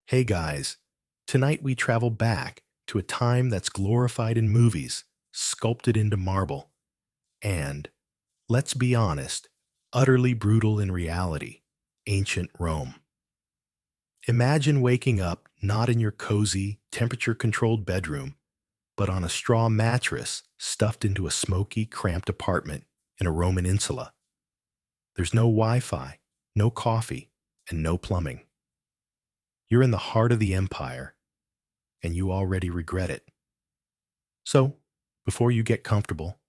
Hey guys, tonight we travel back to a time that's glorified in movies, sculpted into marble, and, let's be honest, utterly brutal in reality, ancient Rome. Imagine waking up not in your cozy, temperature-controlled bedroom, but on a straw mattress stuffed into a smoky, cramped apartment in a Roman insula. There's no Wi-Fi, no coffee, and no plumbing. You're in the heart of the empire, and you already regret it. So, before you get comfortable,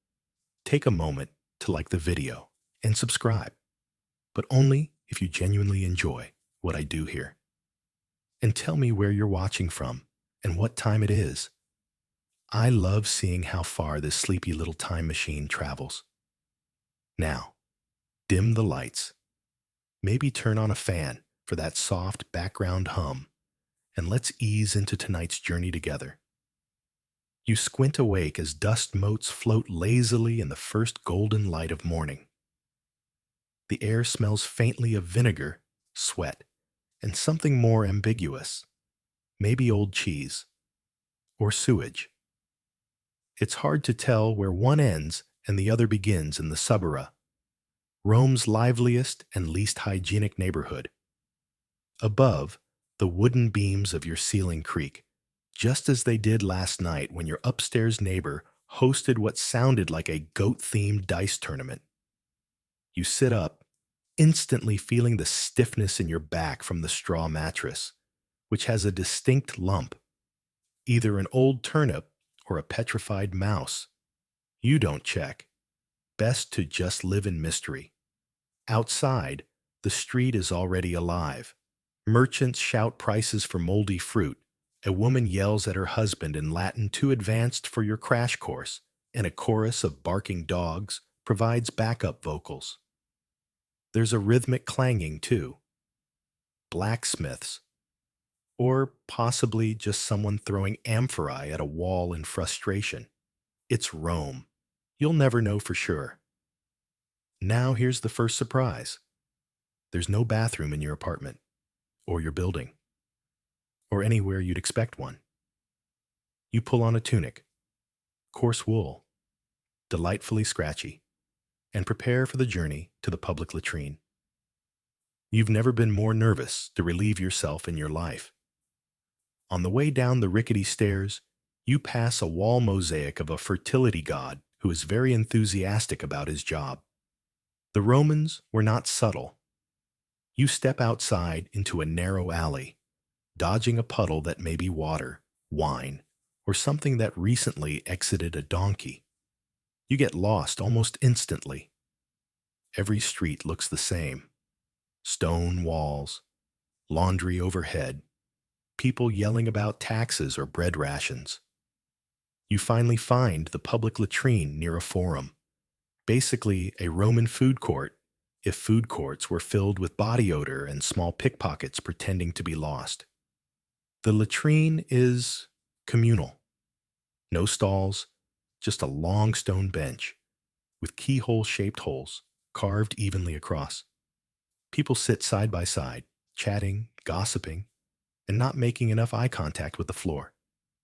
take a moment to like the video and subscribe, but only if you genuinely enjoy what I do here. And tell me where you're watching from and what time it is. I love seeing how far this sleepy little time machine travels. Now, dim the lights. Maybe turn on a fan for that soft background hum, and let's ease into tonight's journey together. You squint awake as dust motes float lazily in the first golden light of morning. The air smells faintly of vinegar, sweat, and something more ambiguous, maybe old cheese or sewage. It's hard to tell where one ends and the other begins in the suburra, Rome's liveliest and least hygienic neighborhood. Above, the wooden beams of your ceiling creak, just as they did last night when your upstairs neighbor hosted what sounded like a goat-themed dice tournament. You sit up, instantly feeling the stiffness in your back from the straw mattress, which has a distinct lump, either an old turnip or a petrified mouse. You don't check. Best to just live in mystery. Outside, the street is already alive. Merchants shout prices for moldy fruit. A woman yells at her husband in Latin too advanced for your crash course, and a chorus of barking dogs provides backup vocals. There's a rhythmic clanging, too. Blacksmiths, or possibly just someone throwing amphorae at a wall in frustration. It's Rome. You'll never know for sure. Now here's the first surprise. There's no bathroom in your apartment, or your building, or anywhere you'd expect one. You pull on a tunic, coarse wool, delightfully scratchy, and prepare for the journey to the public latrine. You've never been more nervous to relieve yourself in your life. On the way down the rickety stairs, you pass a wall mosaic of a fertility god who is very enthusiastic about his job. The Romans were not subtle. You step outside into a narrow alley, dodging a puddle that may be water, wine, or something that recently exited a donkey. You get lost almost instantly. Every street looks the same. Stone walls, laundry overhead, people yelling about taxes or bread rations. You finally find the public latrine near a forum, basically a Roman food court if food courts were filled with body odor and small pickpockets pretending to be lost. The latrine is communal. No stalls, just a long stone bench with keyhole-shaped holes carved evenly across. People sit side by side, chatting, gossiping, and not making enough eye contact with the floor,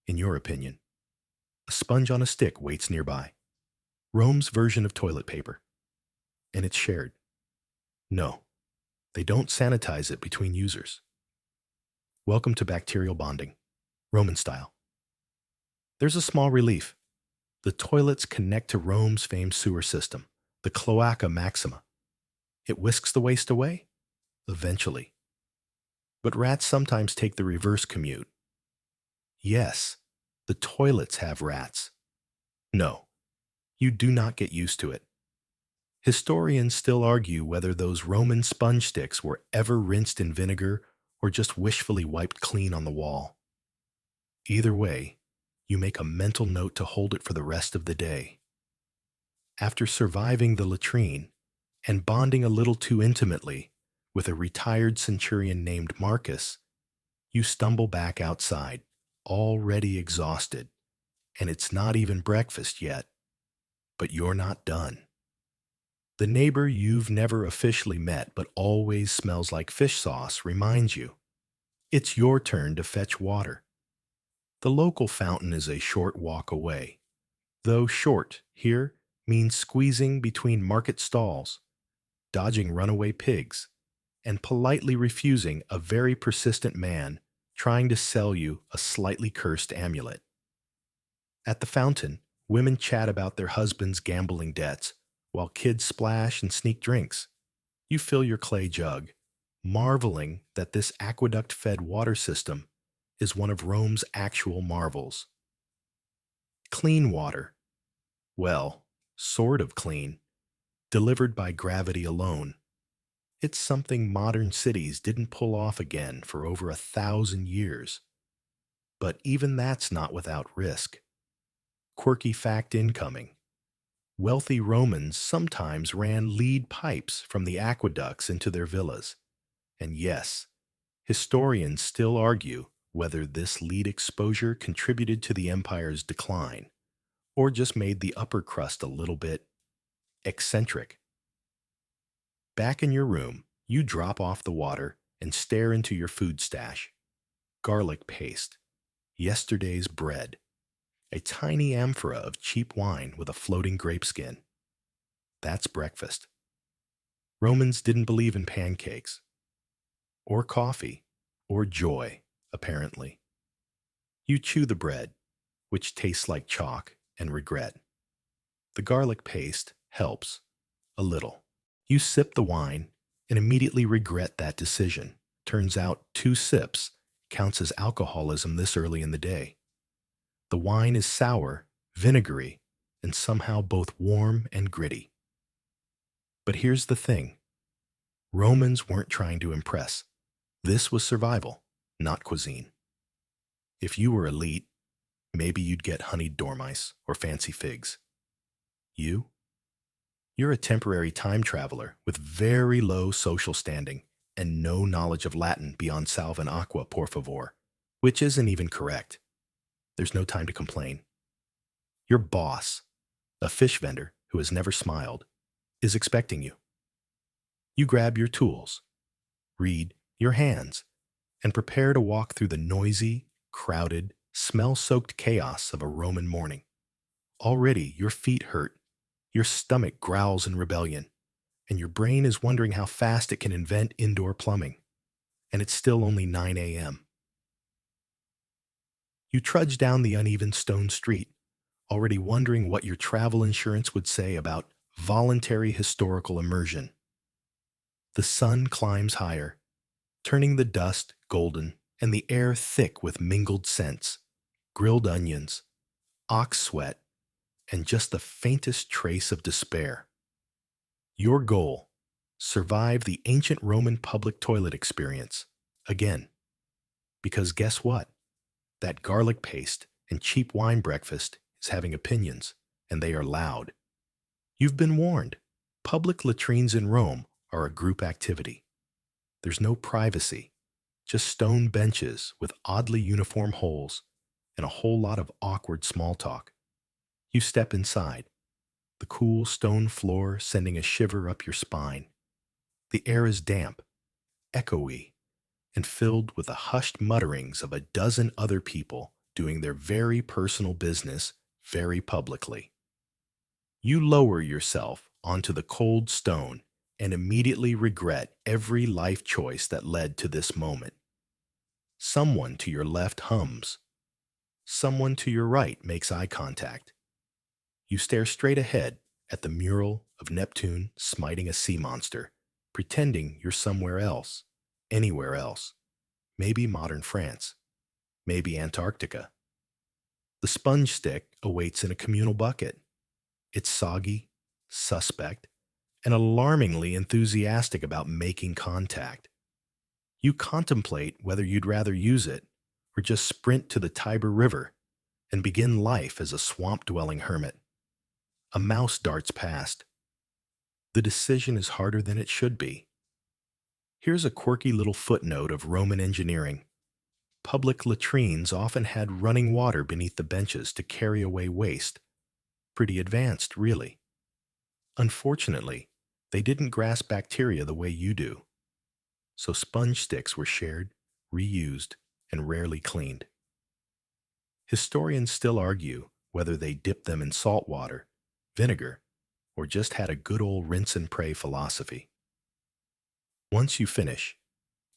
in your opinion. A sponge on a stick waits nearby. Rome's version of toilet paper. And it's shared. No, they don't sanitize it between users. Welcome to bacterial bonding, Roman style. There's a small relief. The toilets connect to Rome's famed sewer system, the Cloaca Maxima. It whisks the waste away? Eventually. But rats sometimes take the reverse commute. Yes, the toilets have rats. No, you do not get used to it. Historians still argue whether those Roman sponge sticks were ever rinsed in vinegar or just wishfully wiped clean on the wall. Either way, you make a mental note to hold it for the rest of the day. After surviving the latrine and bonding a little too intimately with a retired centurion named Marcus, you stumble back outside, already exhausted, and it's not even breakfast yet. But you're not done. The neighbor you've never officially met but always smells like fish sauce reminds you, It's your turn to fetch water. The local fountain is a short walk away. Though short here means squeezing between market stalls, dodging runaway pigs, and politely refusing a very persistent man trying to sell you a slightly cursed amulet. At the fountain, women chat about their husbands' gambling debts, while kids splash and sneak drinks. You fill your clay jug, marveling that this aqueduct fed water system is one of Rome's actual marvels. Clean water. Well, sort of clean, delivered by gravity alone. It's something modern cities didn't pull off again for over 1,000 years. But even that's not without risk. Quirky fact incoming. Wealthy Romans sometimes ran lead pipes from the aqueducts into their villas. And yes, historians still argue whether this lead exposure contributed to the empire's decline or just made the upper crust a little bit eccentric. Back in your room, you drop off the water and stare into your food stash. Garlic paste, yesterday's bread, a tiny amphora of cheap wine with a floating grape skin. That's breakfast. Romans didn't believe in pancakes, or coffee, or joy, apparently. You chew the bread, which tastes like chalk, and regret. The garlic paste helps, a little. You sip the wine and immediately regret that decision. Turns out 2 sips counts as alcoholism this early in the day. The wine is sour, vinegary, and somehow both warm and gritty. But here's the thing. Romans weren't trying to impress. This was survival, not cuisine. If you were elite, maybe you'd get honeyed dormice or fancy figs. You? You're a temporary time traveler with very low social standing and no knowledge of Latin beyond salve and aqua, por favor, which isn't even correct. There's no time to complain. Your boss, a fish vendor who has never smiled, is expecting you. You grab your tools, read your hands, and prepare to walk through the noisy, crowded, smell-soaked chaos of a Roman morning. Already your feet hurt, your stomach growls in rebellion, and your brain is wondering how fast it can invent indoor plumbing. And it's still only 9 a.m. You trudge down the uneven stone street, already wondering what your travel insurance would say about voluntary historical immersion. The sun climbs higher, turning the dust golden and the air thick with mingled scents, grilled onions, ox sweat, and just the faintest trace of despair. Your goal: survive the ancient Roman public toilet experience again. Because guess what? That garlic paste and cheap wine breakfast is having opinions, and they are loud. You've been warned. Public latrines in Rome are a group activity. There's no privacy, just stone benches with oddly uniform holes and a whole lot of awkward small talk. You step inside, the cool stone floor sending a shiver up your spine. The air is damp, echoey, and filled with the hushed mutterings of a dozen other people doing their very personal business very publicly. You lower yourself onto the cold stone and immediately regret every life choice that led to this moment. Someone to your left hums. Someone to your right makes eye contact. You stare straight ahead at the mural of Neptune smiting a sea monster, pretending you're somewhere else, anywhere else. Maybe modern France, maybe Antarctica. The sponge stick awaits in a communal bucket. It's soggy, suspect, and alarmingly enthusiastic about making contact. You contemplate whether you'd rather use it or just sprint to the Tiber River and begin life as a swamp-dwelling hermit. A mouse darts past. The decision is harder than it should be. Here's a quirky little footnote of Roman engineering. Public latrines often had running water beneath the benches to carry away waste. Pretty advanced, really. Unfortunately, they didn't grasp bacteria the way you do. So sponge sticks were shared, reused, and rarely cleaned. Historians still argue whether they dipped them in salt water, vinegar, or just had a good old rinse and pray philosophy. Once you finish,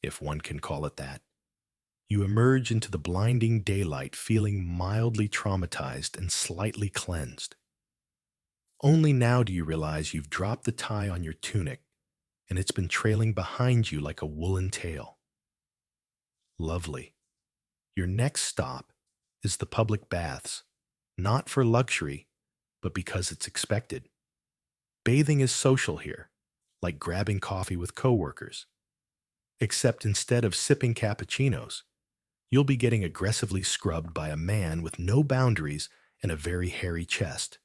if one can call it that, you emerge into the blinding daylight feeling mildly traumatized and slightly cleansed. Only now do you realize you've dropped the tie on your tunic and it's been trailing behind you like a woolen tail. Lovely. Your next stop is the public baths, not for luxury, but because it's expected. Bathing is social here, like grabbing coffee with coworkers. Except instead of sipping cappuccinos, you'll be getting aggressively scrubbed by a man with no boundaries and a very hairy chest.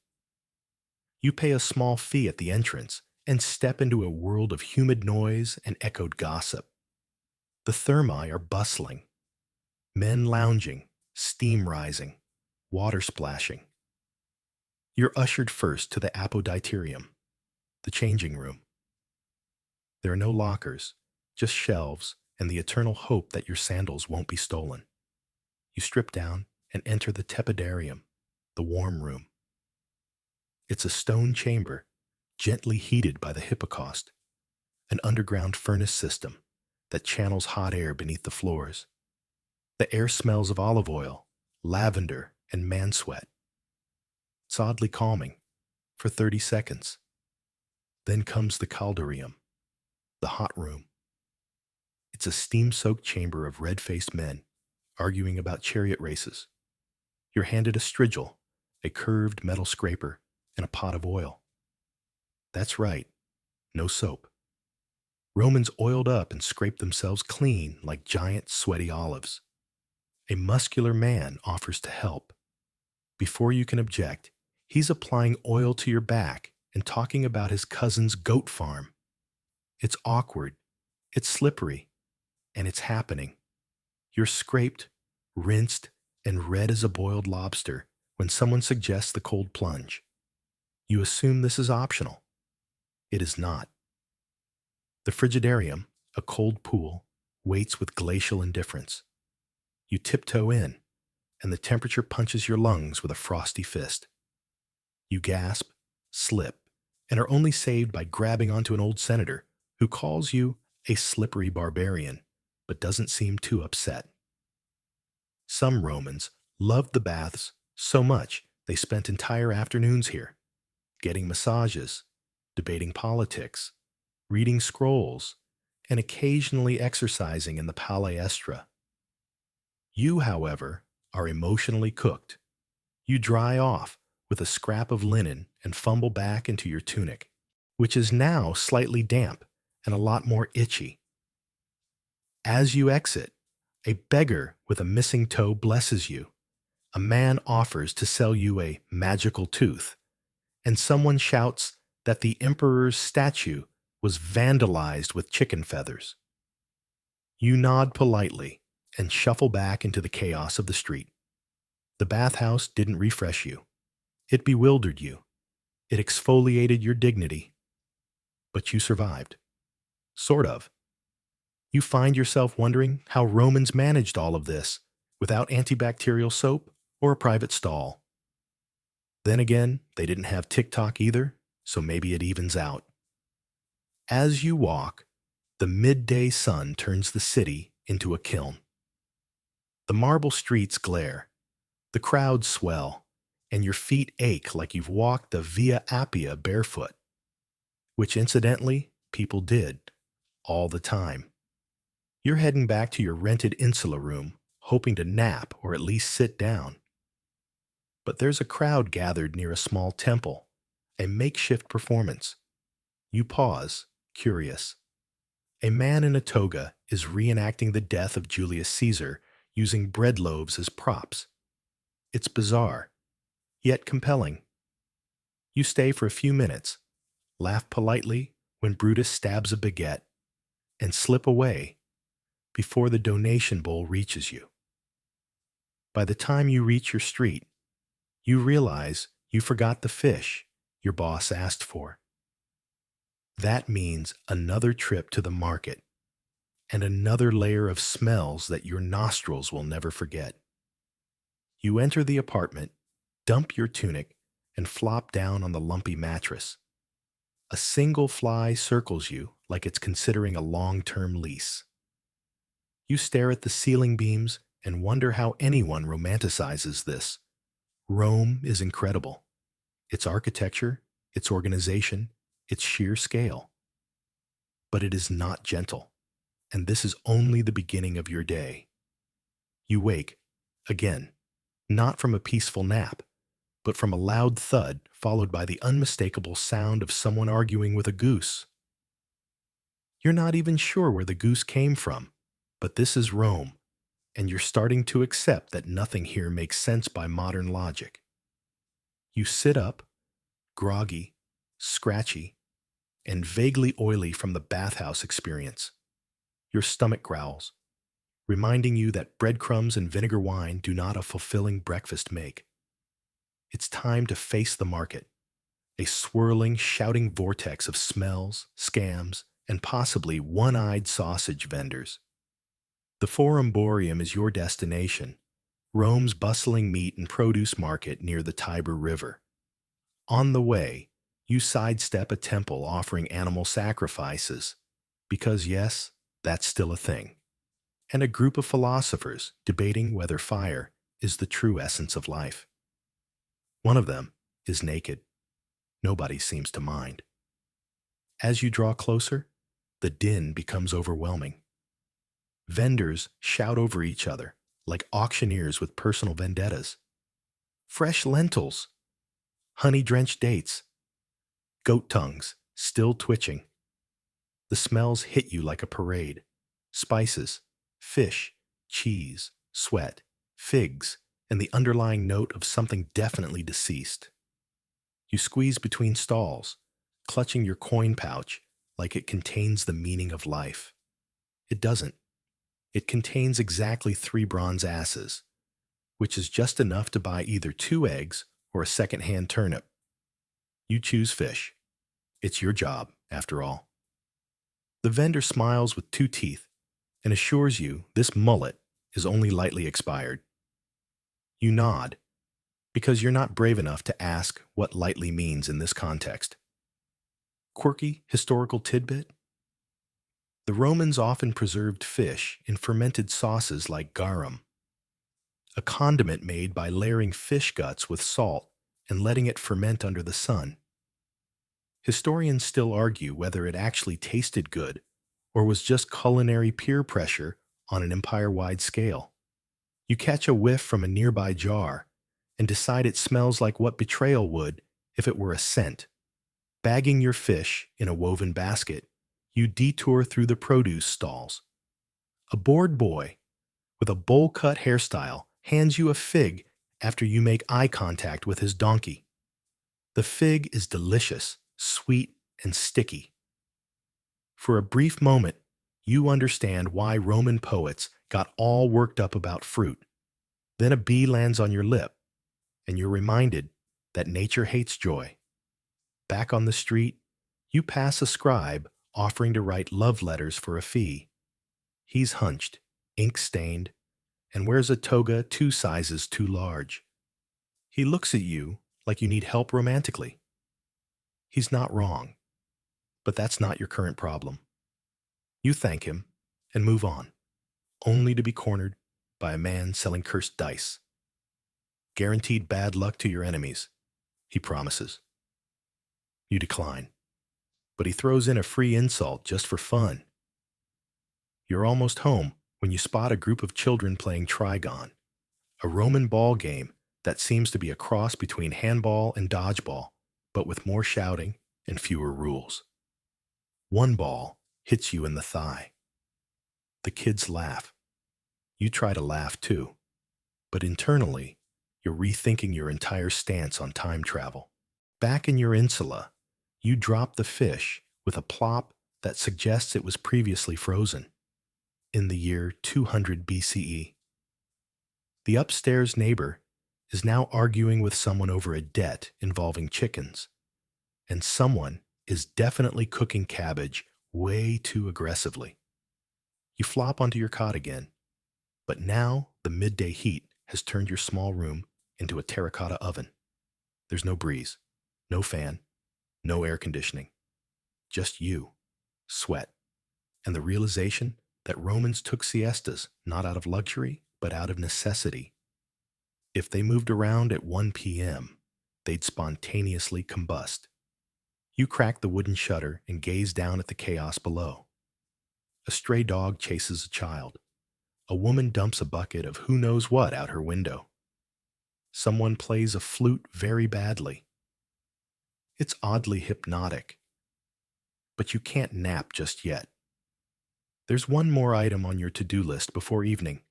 You pay a small fee at the entrance and step into a world of humid noise and echoed gossip. The thermi are bustling. Men lounging, steam rising, water splashing. You're ushered first to the apoditerium, the changing room. There are no lockers, just shelves and the eternal hope that your sandals won't be stolen. You strip down and enter the tepidarium, the warm room. It's a stone chamber, gently heated by the hypocaust, an underground furnace system that channels hot air beneath the floors. The air smells of olive oil, lavender, and man sweat. It's oddly calming for 30 seconds. Then comes the caldarium, the hot room. It's a steam-soaked chamber of red-faced men arguing about chariot races. You're handed a strigil, a curved metal scraper, and a pot of oil. That's right, no soap. Romans oiled up and scraped themselves clean like giant, sweaty olives. A muscular man offers to help. Before you can object, he's applying oil to your back and talking about his cousin's goat farm. It's awkward, it's slippery, and it's happening. You're scraped, rinsed, and red as a boiled lobster when someone suggests the cold plunge. You assume this is optional. It is not. The frigidarium, a cold pool, waits with glacial indifference. You tiptoe in, and the temperature punches your lungs with a frosty fist. You gasp, slip, and are only saved by grabbing onto an old senator who calls you a slippery barbarian, but doesn't seem too upset. Some Romans loved the baths so much they spent entire afternoons here, getting massages, debating politics, reading scrolls, and occasionally exercising in the palestra. You, however, are emotionally cooked. You dry off with a scrap of linen and fumble back into your tunic, which is now slightly damp and a lot more itchy. As you exit, a beggar with a missing toe blesses you. A man offers to sell you a magical tooth, and someone shouts that the emperor's statue was vandalized with chicken feathers. You nod politely and shuffle back into the chaos of the street. The bathhouse didn't refresh you. It bewildered you. It exfoliated your dignity. But you survived. Sort of. You find yourself wondering how Romans managed all of this without antibacterial soap or a private stall. Then again, they didn't have TikTok either, so maybe it evens out. As you walk, the midday sun turns the city into a kiln. The marble streets glare, the crowds swell, and your feet ache like you've walked the Via Appia barefoot, which incidentally, people did, all the time. You're heading back to your rented insula room, hoping to nap or at least sit down. But there's a crowd gathered near a small temple, a makeshift performance. You pause, curious. A man in a toga is reenacting the death of Julius Caesar using bread loaves as props. It's bizarre, yet compelling. You stay for a few minutes, laugh politely when Brutus stabs a baguette, and slip away before the donation bowl reaches you. By the time you reach your street, you realize you forgot the fish your boss asked for. That means another trip to the market, and another layer of smells that your nostrils will never forget. You enter the apartment, dump your tunic, and flop down on the lumpy mattress. A single fly circles you like it's considering a long-term lease. You stare at the ceiling beams and wonder how anyone romanticizes this. Rome is incredible. Its architecture, its organization, its sheer scale. But it is not gentle, and this is only the beginning of your day. You wake, again, not from a peaceful nap, but from a loud thud followed by the unmistakable sound of someone arguing with a goose. You're not even sure where the goose came from, but this is Rome, and you're starting to accept that nothing here makes sense by modern logic. You sit up, groggy, scratchy, and vaguely oily from the bathhouse experience. Your stomach growls, reminding you that breadcrumbs and vinegar wine do not a fulfilling breakfast make. It's time to face the market, a swirling, shouting vortex of smells, scams, and possibly one-eyed sausage vendors. The Forum Boreum is your destination, Rome's bustling meat and produce market near the Tiber River. On the way, you sidestep a temple offering animal sacrifices, because yes, that's still a thing, and a group of philosophers debating whether fire is the true essence of life. One of them is naked. Nobody seems to mind. As you draw closer, the din becomes overwhelming. Vendors shout over each other like auctioneers with personal vendettas. Fresh lentils, honey-drenched dates, goat tongues still twitching. The smells hit you like a parade. Spices, fish, cheese, sweat, figs, and the underlying note of something definitely deceased. You squeeze between stalls, clutching your coin pouch like it contains the meaning of life. It doesn't. It contains exactly 3 bronze asses, which is just enough to buy either 2 eggs or a second-hand turnip. You choose fish. It's your job, after all. The vendor smiles with 2 teeth and assures you this mullet is only lightly expired. You nod, because you're not brave enough to ask what lightly means in this context. Quirky historical tidbit? The Romans often preserved fish in fermented sauces like garum, a condiment made by layering fish guts with salt and letting it ferment under the sun. Historians still argue whether it actually tasted good or was just culinary peer pressure on an empire-wide scale. You catch a whiff from a nearby jar and decide it smells like what betrayal would if it were a scent. Bagging your fish in a woven basket, you detour through the produce stalls. A bored boy with a bowl-cut hairstyle hands you a fig after you make eye contact with his donkey. The fig is delicious, sweet, and sticky. For a brief moment, you understand why Roman poets got all worked up about fruit. Then a bee lands on your lip, and you're reminded that nature hates joy. Back on the street, you pass a scribe offering to write love letters for a fee. He's hunched, ink-stained, and wears a toga 2 sizes too large. He looks at you like you need help romantically. He's not wrong, but that's not your current problem. You thank him and move on, only to be cornered by a man selling cursed dice. Guaranteed bad luck to your enemies, he promises. You decline, but he throws in a free insult just for fun. You're almost home when you spot a group of children playing Trigon, a Roman ball game that seems to be a cross between handball and dodgeball, but with more shouting and fewer rules. One ball hits you in the thigh. The kids laugh. You try to laugh too, but internally, you're rethinking your entire stance on time travel. Back in your insula, you drop the fish with a plop that suggests it was previously frozen, in the year 200 BCE. The upstairs neighbor is now arguing with someone over a debt involving chickens, and someone is definitely cooking cabbage way too aggressively. You flop onto your cot again, but now the midday heat has turned your small room into a terracotta oven. There's no breeze, no fan, no air conditioning, just you, sweat, and the realization that Romans took siestas not out of luxury, but out of necessity. If they moved around at 1 p.m., they'd spontaneously combust. You crack the wooden shutter and gaze down at the chaos below. A stray dog chases a child. A woman dumps a bucket of who knows what out her window. Someone plays a flute very badly. It's oddly hypnotic. But you can't nap just yet. There's one more item on your to-do list before evening.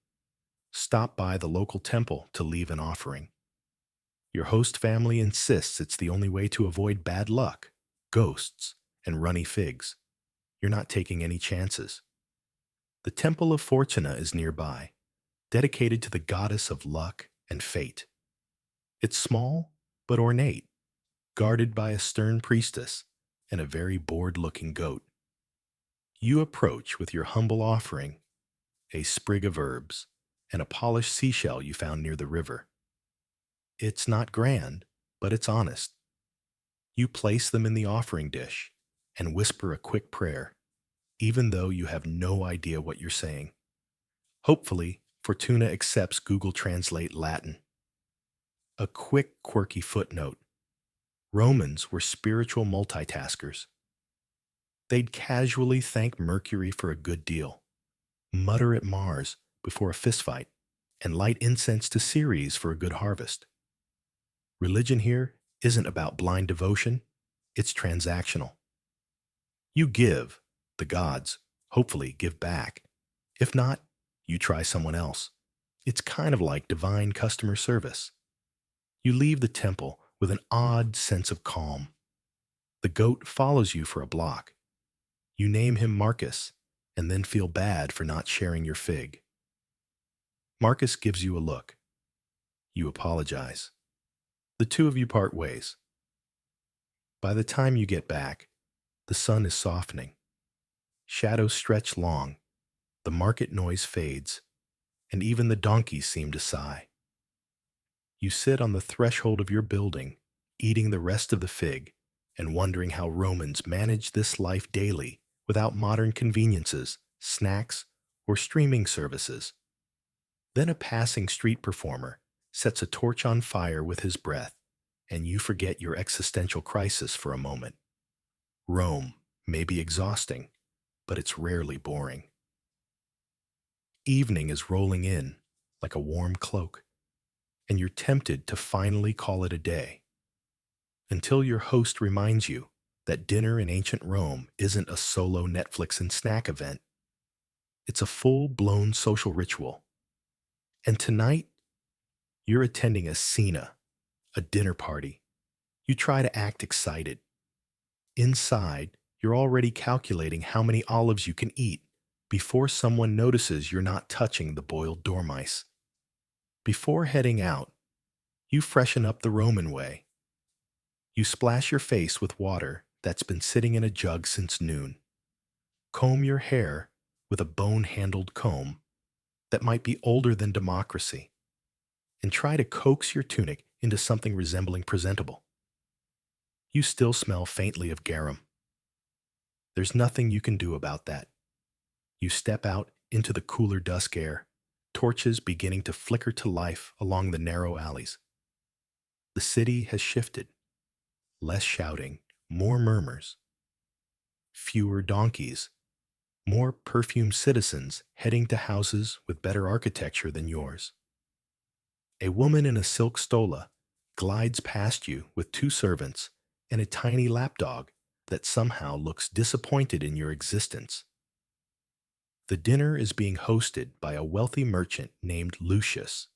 Stop by the local temple to leave an offering. Your host family insists it's the only way to avoid bad luck, ghosts, and runny figs. You're not taking any chances. The Temple of Fortuna is nearby, dedicated to the goddess of luck and fate. It's small but ornate, guarded by a stern priestess and a very bored-looking goat. You approach with your humble offering, a sprig of herbs, and a polished seashell you found near the river. It's not grand, but it's honest. You place them in the offering dish and whisper a quick prayer, even though you have no idea what you're saying. Hopefully, Fortuna accepts Google Translate Latin. A quick, quirky footnote. Romans were spiritual multitaskers. They'd casually thank Mercury for a good deal, mutter at Mars before a fistfight, and light incense to Ceres for a good harvest. Religion here isn't about blind devotion, it's transactional. You give, the gods hopefully give back. If not, you try someone else. It's kind of like divine customer service. You leave the temple with an odd sense of calm. The goat follows you for a block. You name him Marcus, and then feel bad for not sharing your fig. Marcus gives you a look. You apologize. The two of you part ways. By the time you get back, the sun is softening. Shadows stretch long, the market noise fades, and even the donkeys seem to sigh. You sit on the threshold of your building, eating the rest of the fig, and wondering how Romans managed this life daily without modern conveniences, snacks, or streaming services. Then a passing street performer sets a torch on fire with his breath, and you forget your existential crisis for a moment. Rome may be exhausting, but it's rarely boring. Evening is rolling in like a warm cloak, and you're tempted to finally call it a day, until your host reminds you that dinner in ancient Rome isn't a solo Netflix and snack event. It's a full-blown social ritual. And tonight, you're attending a cena, a dinner party. You try to act excited. Inside, you're already calculating how many olives you can eat before someone notices you're not touching the boiled dormice. Before heading out, you freshen up the Roman way. You splash your face with water that's been sitting in a jug since noon. Comb your hair with a bone-handled comb that might be older than democracy, and try to coax your tunic into something resembling presentable. You still smell faintly of garum. There's nothing you can do about that. You step out into the cooler dusk air, torches beginning to flicker to life along the narrow alleys. The city has shifted. Less shouting, more murmurs. Fewer donkeys, more perfumed citizens heading to houses with better architecture than yours. A woman in a silk stola glides past you with two servants and a tiny lapdog that somehow looks disappointed in your existence. The dinner is being hosted by a wealthy merchant named Lucius.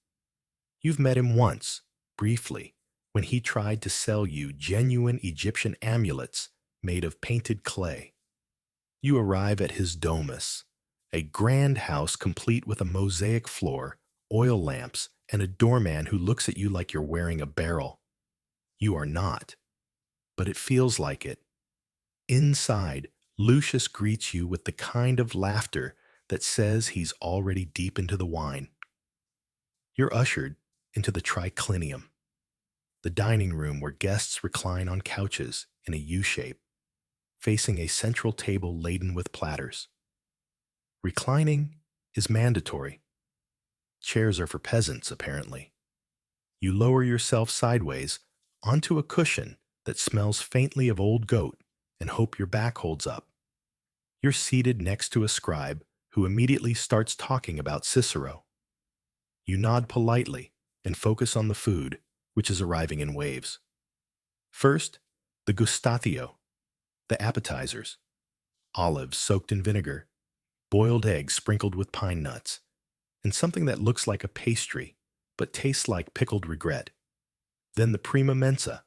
You've met him once, briefly, when he tried to sell you genuine Egyptian amulets made of painted clay. You arrive at his domus, a grand house complete with a mosaic floor, oil lamps, and a doorman who looks at you like you're wearing a barrel. You are not, but it feels like it. Inside, Lucius greets you with the kind of laughter that says he's already deep into the wine. You're ushered into the triclinium, the dining room where guests recline on couches in a U shape, facing a central table laden with platters. Reclining is mandatory. Chairs are for peasants, apparently. You lower yourself sideways onto a cushion that smells faintly of old goat and hope your back holds up. You're seated next to a scribe who immediately starts talking about Cicero. You nod politely and focus on the food, which is arriving in waves. First, the gustatio, the appetizers: olives soaked in vinegar, boiled eggs sprinkled with pine nuts, and something that looks like a pastry but tastes like pickled regret. Then the prima mensa,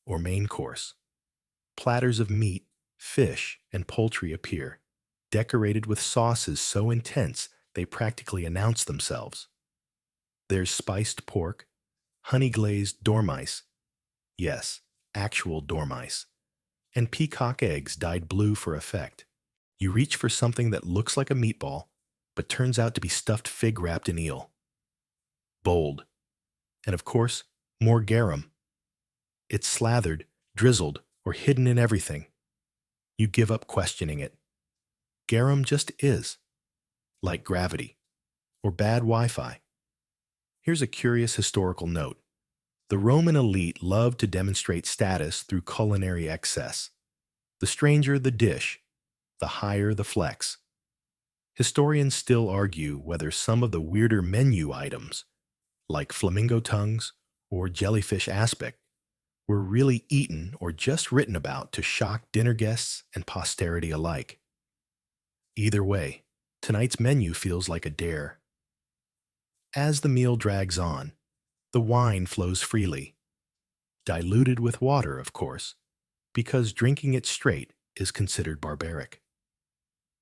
or main course. Platters of meat, fish, and poultry appear, decorated with sauces so intense they practically announce themselves. There's spiced pork, honey-glazed dormice, yes, actual dormice, and peacock eggs dyed blue for effect. You reach for something that looks like a meatball, but turns out to be stuffed fig wrapped in eel. Bold. And of course, more garum. It's slathered, drizzled, or hidden in everything. You give up questioning it. Garum just is, like gravity, or bad Wi-Fi. Here's a curious historical note. The Roman elite loved to demonstrate status through culinary excess. The stranger the dish, the higher the flex. Historians still argue whether some of the weirder menu items, like flamingo tongues or jellyfish aspic, were really eaten or just written about to shock dinner guests and posterity alike. Either way, tonight's menu feels like a dare. As the meal drags on, the wine flows freely, diluted with water, of course, because drinking it straight is considered barbaric.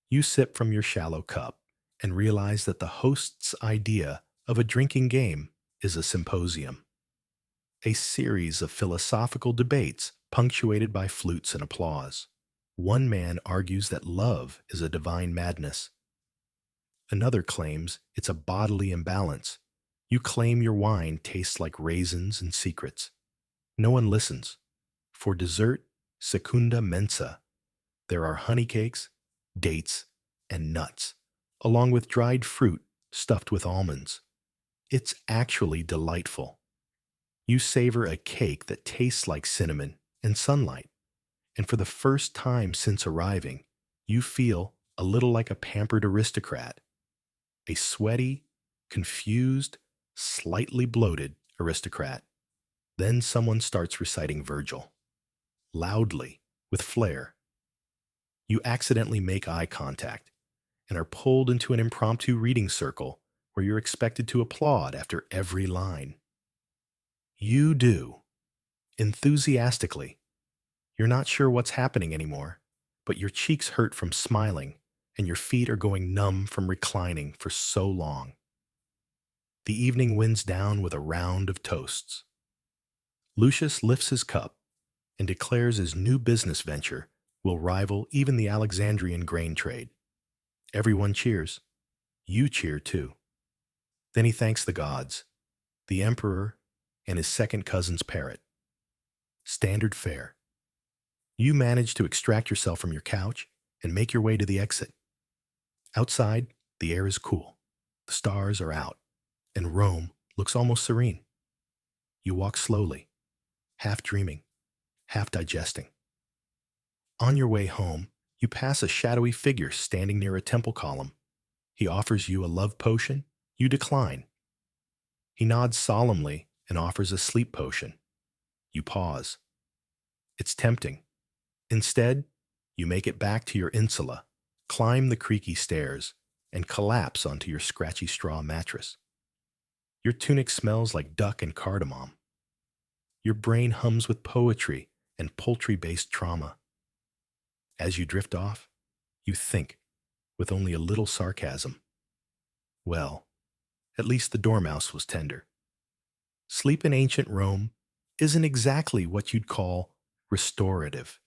You sip from your shallow cup and realize that the host's idea of a drinking game is a symposium, a series of philosophical debates punctuated by flutes and applause. One man argues that love is a divine madness. Another claims it's a bodily imbalance. You claim your wine tastes like raisins and secrets. No one listens. For dessert, secunda mensa, there are honey cakes, dates, and nuts, along with dried fruit stuffed with almonds. It's actually delightful. You savor a cake that tastes like cinnamon and sunlight, and for the first time since arriving, you feel a little like a pampered aristocrat, a sweaty, confused, slightly bloated aristocrat. Then someone starts reciting Virgil, loudly, with flair. You accidentally make eye contact and are pulled into an impromptu reading circle where you're expected to applaud after every line. You do, enthusiastically. You're not sure what's happening anymore, but your cheeks hurt from smiling and your feet are going numb from reclining for so long. The evening winds down with a round of toasts. Lucius lifts his cup and declares his new business venture will rival even the Alexandrian grain trade. Everyone cheers. You cheer too. Then he thanks the gods, the emperor, and his second cousin's parrot. Standard fare. You manage to extract yourself from your couch and make your way to the exit. Outside, the air is cool, the stars are out, and Rome looks almost serene. You walk slowly, half dreaming, half digesting. On your way home, you pass a shadowy figure standing near a temple column. He offers you a love potion. You decline. He nods solemnly and offers a sleep potion. You pause. It's tempting. Instead, you make it back to your insula, climb the creaky stairs, and collapse onto your scratchy straw mattress. Your tunic smells like duck and cardamom. Your brain hums with poetry and poultry-based trauma. As you drift off, you think, with only a little sarcasm, well, at least the dormouse was tender. Sleep in ancient Rome isn't exactly what you'd call restorative.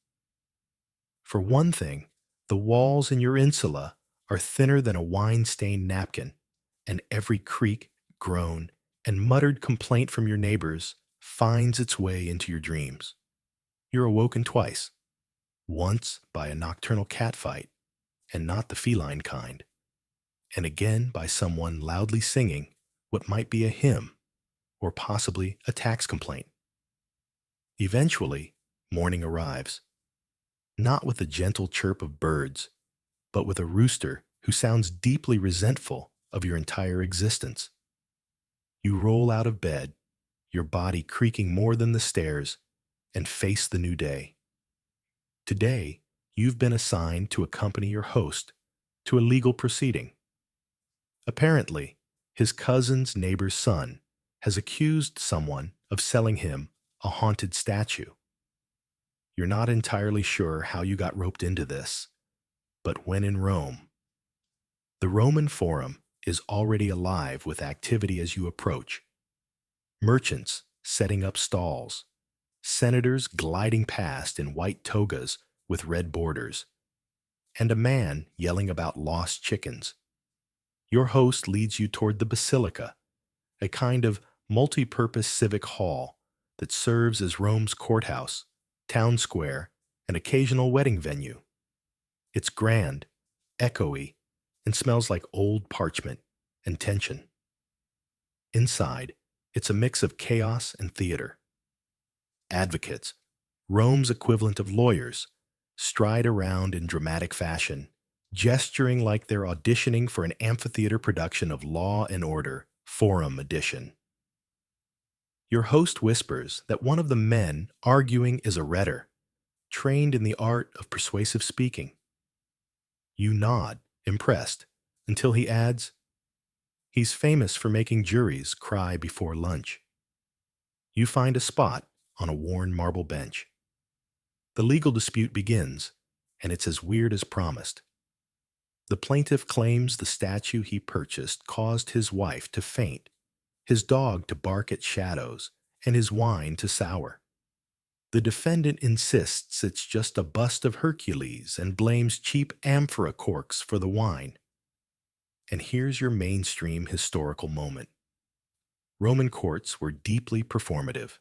For one thing, the walls in your insula are thinner than a wine-stained napkin, and every creak, groan, and muttered complaint from your neighbors finds its way into your dreams. You're awoken twice, once by a nocturnal catfight, and not the feline kind, and again by someone loudly singing what might be a hymn or possibly a tax complaint. Eventually, morning arrives, not with the gentle chirp of birds, but with a rooster who sounds deeply resentful of your entire existence. You roll out of bed, your body creaking more than the stairs, and face the new day. Today, you've been assigned to accompany your host to a legal proceeding. Apparently, his cousin's neighbor's son has accused someone of selling him a haunted statue. You're not entirely sure how you got roped into this, but when in Rome, the Roman Forum is already alive with activity as you approach. Merchants setting up stalls, senators gliding past in white togas with red borders, and a man yelling about lost chickens. Your host leads you toward the Basilica, a kind of multi-purpose civic hall that serves as Rome's courthouse, town square, and occasional wedding venue. It's grand, echoey, and smells like old parchment and tension. Inside, it's a mix of chaos and theater. Advocates, Rome's equivalent of lawyers, stride around in dramatic fashion, gesturing like they're auditioning for an amphitheater production of Law and Order, Forum Edition. Your host whispers that one of the men arguing is a rhetor, trained in the art of persuasive speaking. You nod, impressed, until he adds, he's famous for making juries cry before lunch. You find a spot on a worn marble bench. The legal dispute begins, and it's as weird as promised. The plaintiff claims the statue he purchased caused his wife to faint, his dog to bark at shadows, and his wine to sour. The defendant insists it's just a bust of Hercules and blames cheap amphora corks for the wine. And here's your mainstream historical moment. Roman courts were deeply performative.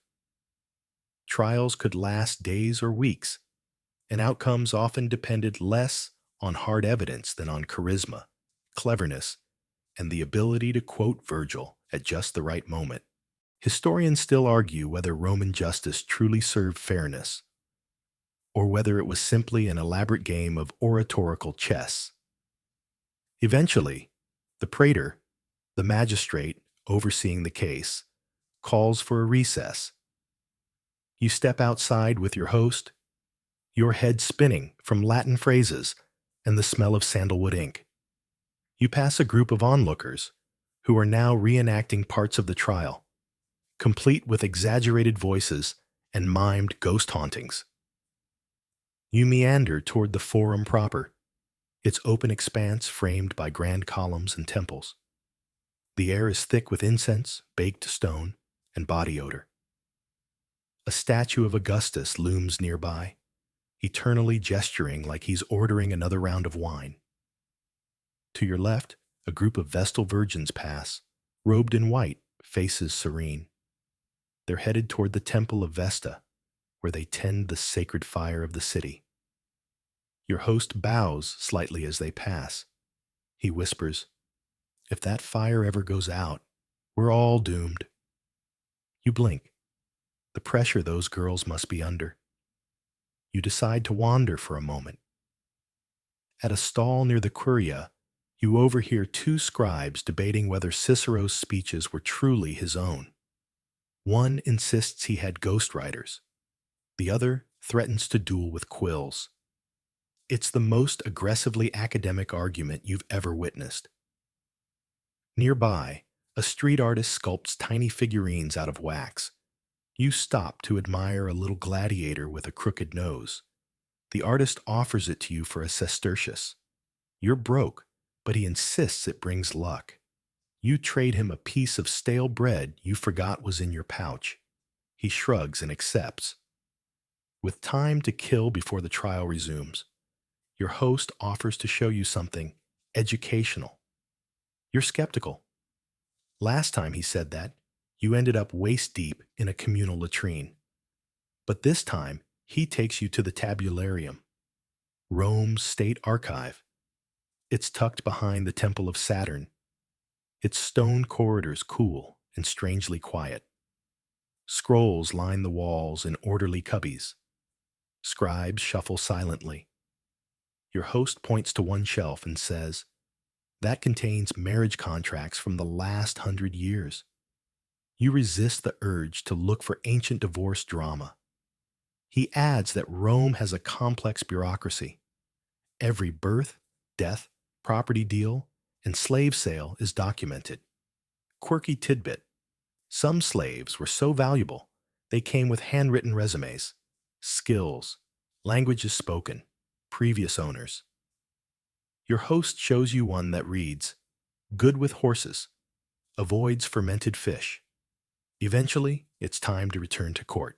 Trials could last days or weeks, and outcomes often depended less on hard evidence than on charisma, cleverness, and the ability to quote Virgil at just the right moment. Historians still argue whether Roman justice truly served fairness, or whether it was simply an elaborate game of oratorical chess. Eventually, the praetor, the magistrate overseeing the case, calls for a recess. You step outside with your host, your head spinning from Latin phrases and the smell of sandalwood ink. You pass a group of onlookers who are now reenacting parts of the trial, complete with exaggerated voices and mimed ghost hauntings. You meander toward the forum proper, its open expanse framed by grand columns and temples. The air is thick with incense, baked stone, and body odor. A statue of Augustus looms nearby, eternally gesturing like he's ordering another round of wine. To your left, a group of Vestal virgins pass, robed in white, faces serene. They're headed toward the temple of Vesta, where they tend the sacred fire of the city. Your host bows slightly as they pass. He whispers, "If that fire ever goes out, we're all doomed." You blink. The pressure those girls must be under. You decide to wander for a moment. At a stall near the Curia, you overhear two scribes debating whether Cicero's speeches were truly his own. One insists he had ghostwriters. The other threatens to duel with quills. It's the most aggressively academic argument you've ever witnessed. Nearby, a street artist sculpts tiny figurines out of wax. You stop to admire a little gladiator with a crooked nose. The artist offers it to you for a sestertius. You're broke, but he insists it brings luck. You trade him a piece of stale bread you forgot was in your pouch. He shrugs and accepts. With time to kill before the trial resumes, your host offers to show you something educational. You're skeptical. Last time he said that, you ended up waist deep in a communal latrine. But this time, he takes you to the tabularium, Rome's state archive. It's tucked behind the Temple of Saturn. Its stone corridors cool and strangely quiet. Scrolls line the walls in orderly cubbies. Scribes shuffle silently. Your host points to one shelf and says, "That contains marriage contracts from the last 100 years." You resist the urge to look for ancient divorce drama. He adds that Rome has a complex bureaucracy. Every birth, death, property deal, and slave sale is documented. Quirky tidbit: some slaves were so valuable, they came with handwritten resumes, skills, languages spoken, previous owners. Your host shows you one that reads, "Good with horses, avoids fermented fish." Eventually, it's time to return to court.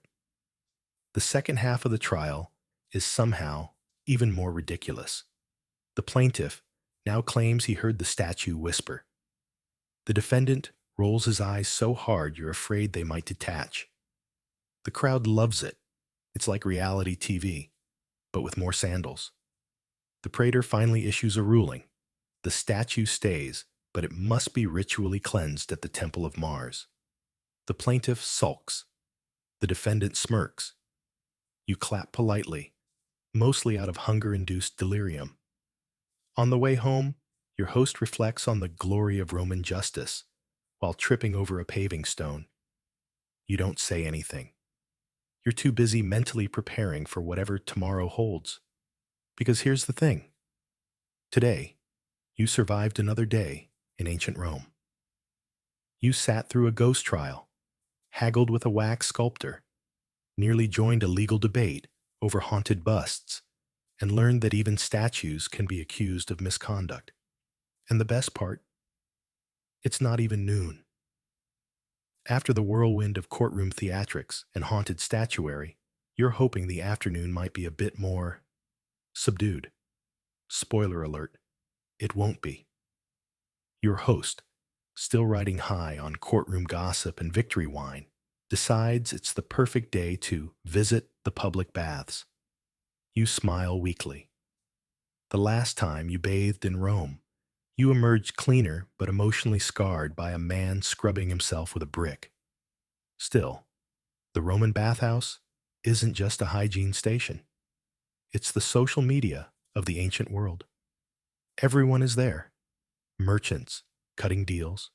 The second half of the trial is somehow even more ridiculous. The plaintiff now claims he heard the statue whisper. The defendant rolls his eyes so hard you're afraid they might detach. The crowd loves it. It's like reality TV, but with more sandals. The praetor finally issues a ruling. The statue stays, but it must be ritually cleansed at the Temple of Mars. The plaintiff sulks. The defendant smirks. You clap politely, mostly out of hunger-induced delirium. On the way home, your host reflects on the glory of Roman justice while tripping over a paving stone. You don't say anything. You're too busy mentally preparing for whatever tomorrow holds. Because here's the thing. Today, you survived another day in ancient Rome. You sat through a ghost trial, haggled with a wax sculptor, nearly joined a legal debate over haunted busts, and learned that even statues can be accused of misconduct. And the best part? It's not even noon. After the whirlwind of courtroom theatrics and haunted statuary, you're hoping the afternoon might be a bit more subdued. Spoiler alert, it won't be. Your host, still riding high on courtroom gossip and victory wine, decides it's the perfect day to visit the public baths. You smile weakly. The last time you bathed in Rome, you emerged cleaner but emotionally scarred by a man scrubbing himself with a brick. Still, the Roman bathhouse isn't just a hygiene station. It's the social media of the ancient world. Everyone is there. Merchants cutting deals,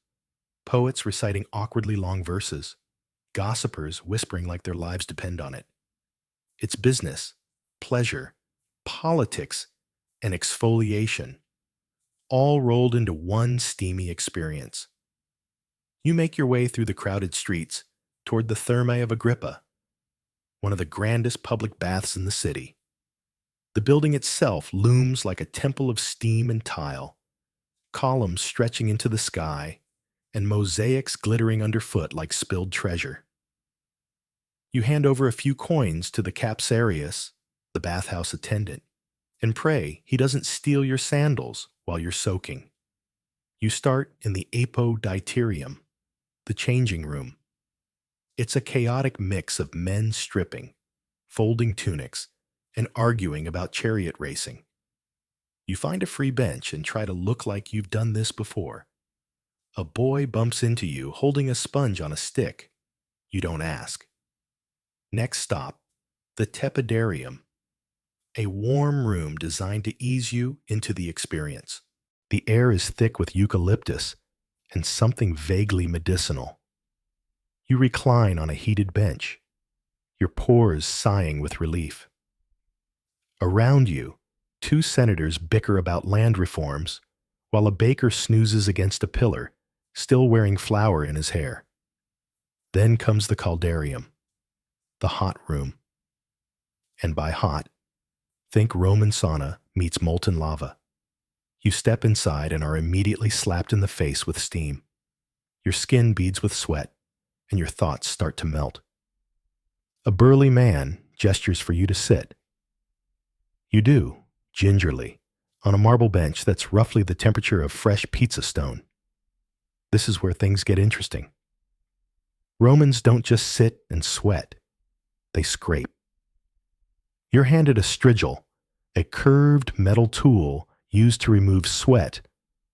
poets reciting awkwardly long verses, gossipers whispering like their lives depend on it. It's business, pleasure, politics, and exfoliation, all rolled into one steamy experience. You make your way through the crowded streets toward the Thermae of Agrippa, one of the grandest public baths in the city. The building itself looms like a temple of steam and tile, columns stretching into the sky, and mosaics glittering underfoot like spilled treasure. You hand over a few coins to the capsarius, the bathhouse attendant, and pray he doesn't steal your sandals while you're soaking. You start in the apoditerium, the changing room. It's a chaotic mix of men stripping, folding tunics, and arguing about chariot racing. You find a free bench and try to look like you've done this before. A boy bumps into you holding a sponge on a stick. You don't ask. Next stop, the tepidarium, a warm room designed to ease you into the experience. The air is thick with eucalyptus and something vaguely medicinal. You recline on a heated bench, your pores sighing with relief. Around you, two senators bicker about land reforms, while a baker snoozes against a pillar, still wearing flour in his hair. Then comes the caldarium, the hot room. And by hot, think Roman sauna meets molten lava. You step inside and are immediately slapped in the face with steam. Your skin beads with sweat, and your thoughts start to melt. A burly man gestures for you to sit. You do, gingerly, on a marble bench that's roughly the temperature of fresh pizza stone. This is where things get interesting. Romans don't just sit and sweat, they scrape. You're handed a strigil, a curved metal tool used to remove sweat,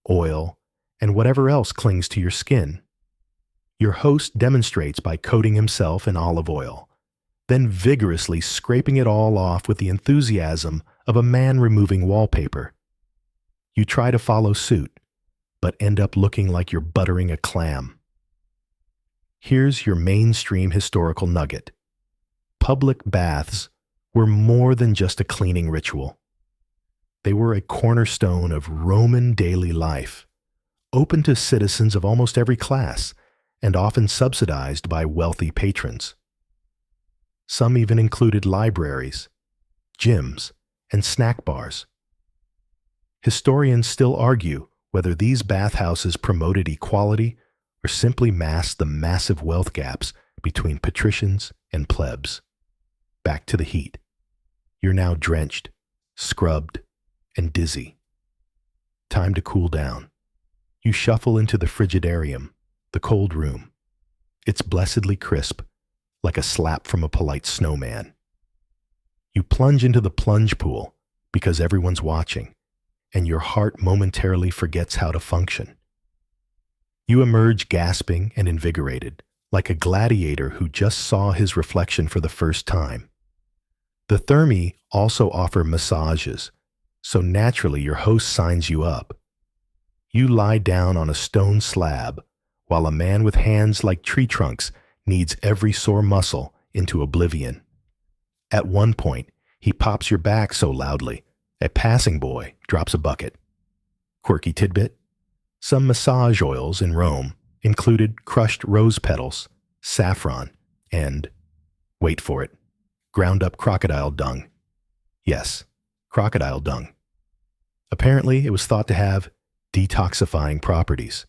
oil, and whatever else clings to your skin. Your host demonstrates by coating himself in olive oil, then vigorously scraping it all off with the enthusiasm of a man removing wallpaper. You try to follow suit, but end up looking like you're buttering a clam. Here's your mainstream historical nugget. Public baths were more than just a cleaning ritual. They were a cornerstone of Roman daily life, open to citizens of almost every class, and often subsidized by wealthy patrons. Some even included libraries, gyms, and snack bars. Historians still argue whether these bathhouses promoted equality or simply masked the massive wealth gaps between patricians and plebs. Back to the heat. You're now drenched, scrubbed, and dizzy. Time to cool down. You shuffle into the frigidarium, the cold room. It's blessedly crisp, like a slap from a polite snowman. You plunge into the plunge pool because everyone's watching, and your heart momentarily forgets how to function. You emerge gasping and invigorated, like a gladiator who just saw his reflection for the first time. The thermi also offer massages, so naturally your host signs you up. You lie down on a stone slab, while a man with hands like tree trunks kneads every sore muscle into oblivion. At one point, he pops your back so loudly, a passing boy drops a bucket. Quirky tidbit: some massage oils in Rome included crushed rose petals, saffron, and, wait for it, ground up crocodile dung. Yes, crocodile dung. Apparently, it was thought to have detoxifying properties.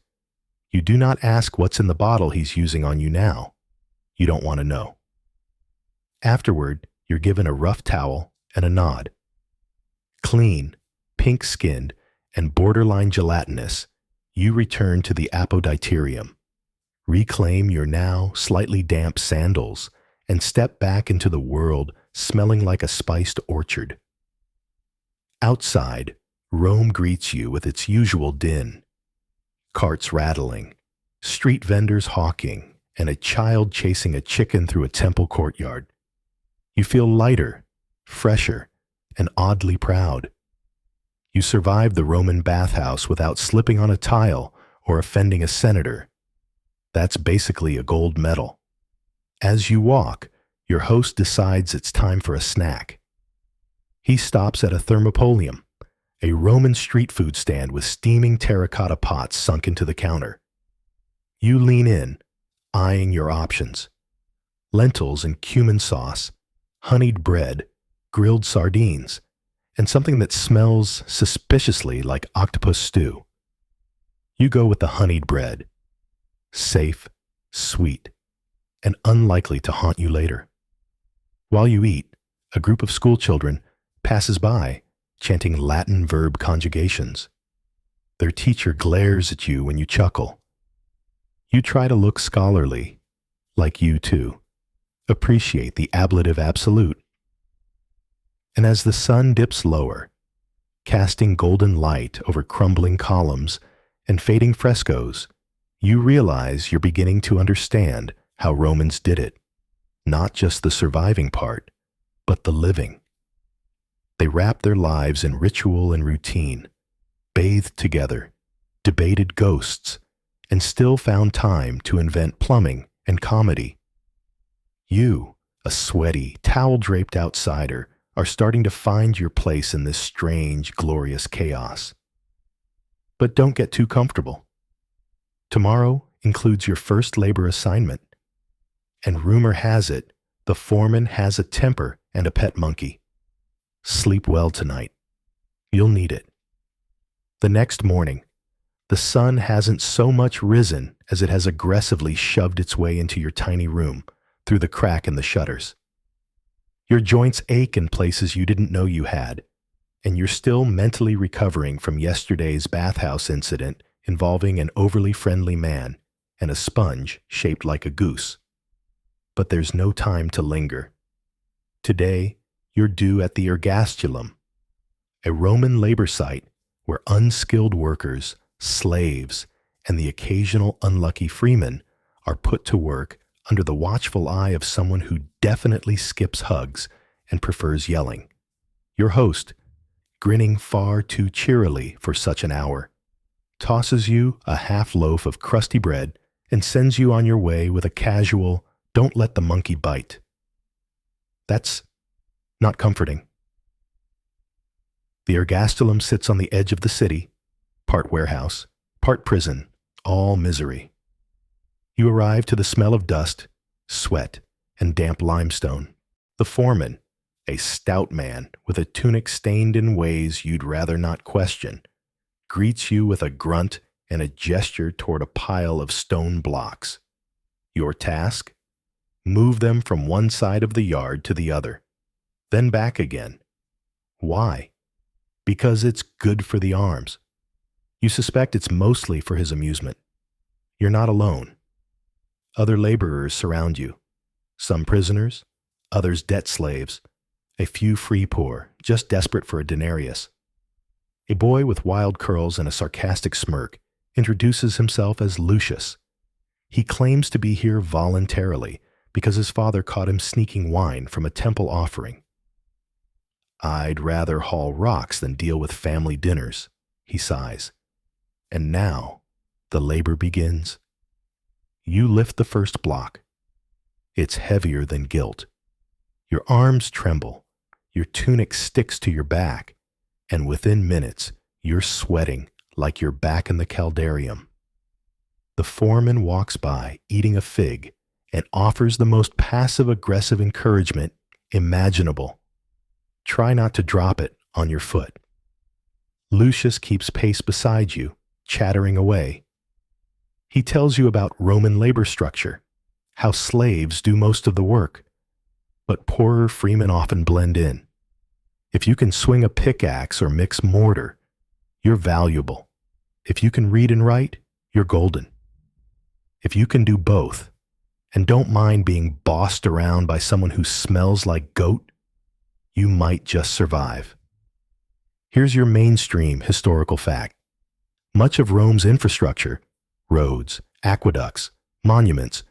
You do not ask what's in the bottle he's using on you now. You don't want to know. Afterward, you're given a rough towel and a nod. Clean, pink-skinned, and borderline gelatinous, you return to the apoditerium, reclaim your now slightly damp sandals, and step back into the world smelling like a spiced orchard. Outside, Rome greets you with its usual din. Carts rattling, street vendors hawking, and a child chasing a chicken through a temple courtyard. You feel lighter, fresher, and oddly proud. You survived the Roman bathhouse without slipping on a tile or offending a senator. That's basically a gold medal. As you walk, your host decides it's time for a snack. He stops at a thermopolium, a Roman street food stand with steaming terracotta pots sunk into the counter. You lean in, eyeing your options. Lentils and cumin sauce, honeyed bread, grilled sardines, and something that smells suspiciously like octopus stew. You go with the honeyed bread. Safe, sweet, and unlikely to haunt you later. While you eat, a group of schoolchildren passes by, chanting Latin verb conjugations. Their teacher glares at you when you chuckle. You try to look scholarly, like you too. Appreciate the ablative absolute. And as the sun dips lower, casting golden light over crumbling columns and fading frescoes, you realize you're beginning to understand how Romans did it. Not just the surviving part, but the living. They wrapped their lives in ritual and routine, bathed together, debated ghosts, and still found time to invent plumbing and comedy. You, a sweaty, towel-draped outsider, are starting to find your place in this strange, glorious chaos. But don't get too comfortable. Tomorrow includes your first labor assignment. And rumor has it, the foreman has a temper and a pet monkey. Sleep well tonight. You'll need it. The next morning, the sun hasn't so much risen as it has aggressively shoved its way into your tiny room through the crack in the shutters. Your joints ache in places you didn't know you had, and you're still mentally recovering from yesterday's bathhouse incident involving an overly friendly man and a sponge shaped like a goose. But there's no time to linger. Today, you're due at the ergastulum, a Roman labor site where unskilled workers, slaves, and the occasional unlucky freeman are put to work under the watchful eye of someone who definitely skips hugs and prefers yelling. Your host, grinning far too cheerily for such an hour, tosses you a half loaf of crusty bread and sends you on your way with a casual, "Don't let the monkey bite." That's not comforting. The ergastulum sits on the edge of the city, part warehouse, part prison, all misery. You arrive to the smell of dust, sweat, and damp limestone. The foreman, a stout man with a tunic stained in ways you'd rather not question, greets you with a grunt and a gesture toward a pile of stone blocks. Your task? Move them from one side of the yard to the other, then back again. Why? Because it's good for the arms. You suspect it's mostly for his amusement. You're not alone. Other laborers surround you. Some prisoners, others debt slaves, a few free poor, just desperate for a denarius. A boy with wild curls and a sarcastic smirk introduces himself as Lucius. He claims to be here voluntarily because his father caught him sneaking wine from a temple offering. "I'd rather haul rocks than deal with family dinners," he sighs. And now, the labor begins. You lift the first block. It's heavier than guilt. Your arms tremble, your tunic sticks to your back, and within minutes, you're sweating like you're back in the caldarium. The foreman walks by, eating a fig, and offers the most passive-aggressive encouragement imaginable. Try not to drop it on your foot. Lucius keeps pace beside you, chattering away. He tells you about Roman labor structure, how slaves do most of the work, but poorer freemen often blend in. If you can swing a pickaxe or mix mortar, you're valuable. If you can read and write, you're golden. If you can do both, and don't mind being bossed around by someone who smells like goat, you might just survive. Here's your mainstream historical fact. Much of Rome's infrastructure, roads, aqueducts, monuments,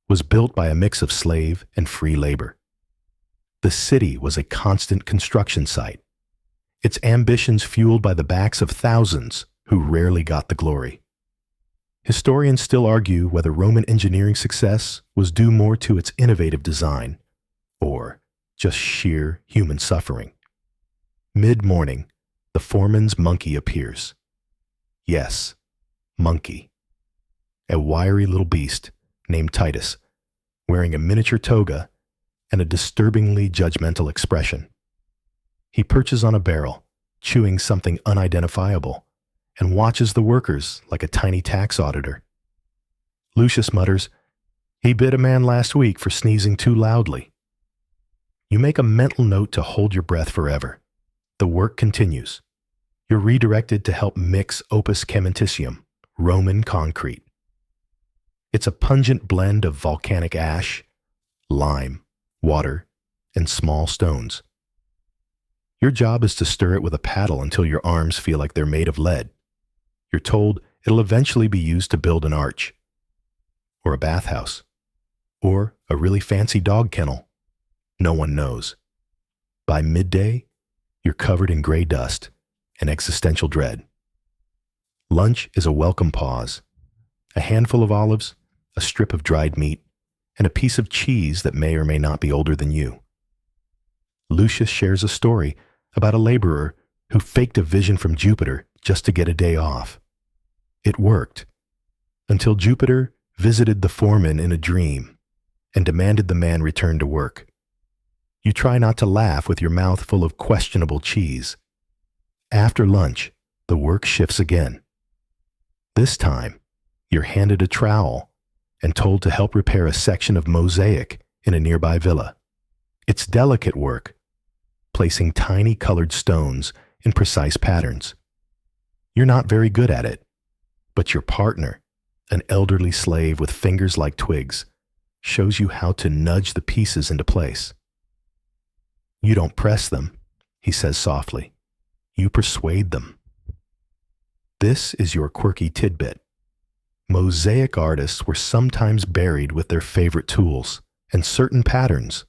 was built by a mix of slave and free labor. The city was a constant construction site, its ambitions fueled by the backs of thousands who rarely got the glory. Historians still argue whether Roman engineering success was due more to its innovative design or just sheer human suffering. Mid-morning, the foreman's monkey appears. Yes, monkey. A wiry little beast named Titus, wearing a miniature toga and a disturbingly judgmental expression. He perches on a barrel, chewing something unidentifiable, and watches the workers like a tiny tax auditor. Lucius mutters, "He bit a man last week for sneezing too loudly." You make a mental note to hold your breath forever. The work continues. You're redirected to help mix opus cementitium, Roman concrete. It's a pungent blend of volcanic ash, lime, water, and small stones. Your job is to stir it with a paddle until your arms feel like they're made of lead. You're told it'll eventually be used to build an arch, or a bathhouse, or a really fancy dog kennel. No one knows. By midday, you're covered in gray dust and existential dread. Lunch is a welcome pause. A handful of olives, a strip of dried meat, and a piece of cheese that may or may not be older than you. Lucius shares a story about a laborer who faked a vision from Jupiter just to get a day off. It worked, until Jupiter visited the foreman in a dream and demanded the man return to work. You try not to laugh with your mouth full of questionable cheese. After lunch, the work shifts again. This time, you're handed a trowel and told to help repair a section of mosaic in a nearby villa. It's delicate work, placing tiny colored stones in precise patterns. You're not very good at it, but your partner, an elderly slave with fingers like twigs, shows you how to nudge the pieces into place. You don't press them, he says softly. You persuade them. This is your quirky tidbit. Mosaic artists were sometimes buried with their favorite tools, and certain patterns,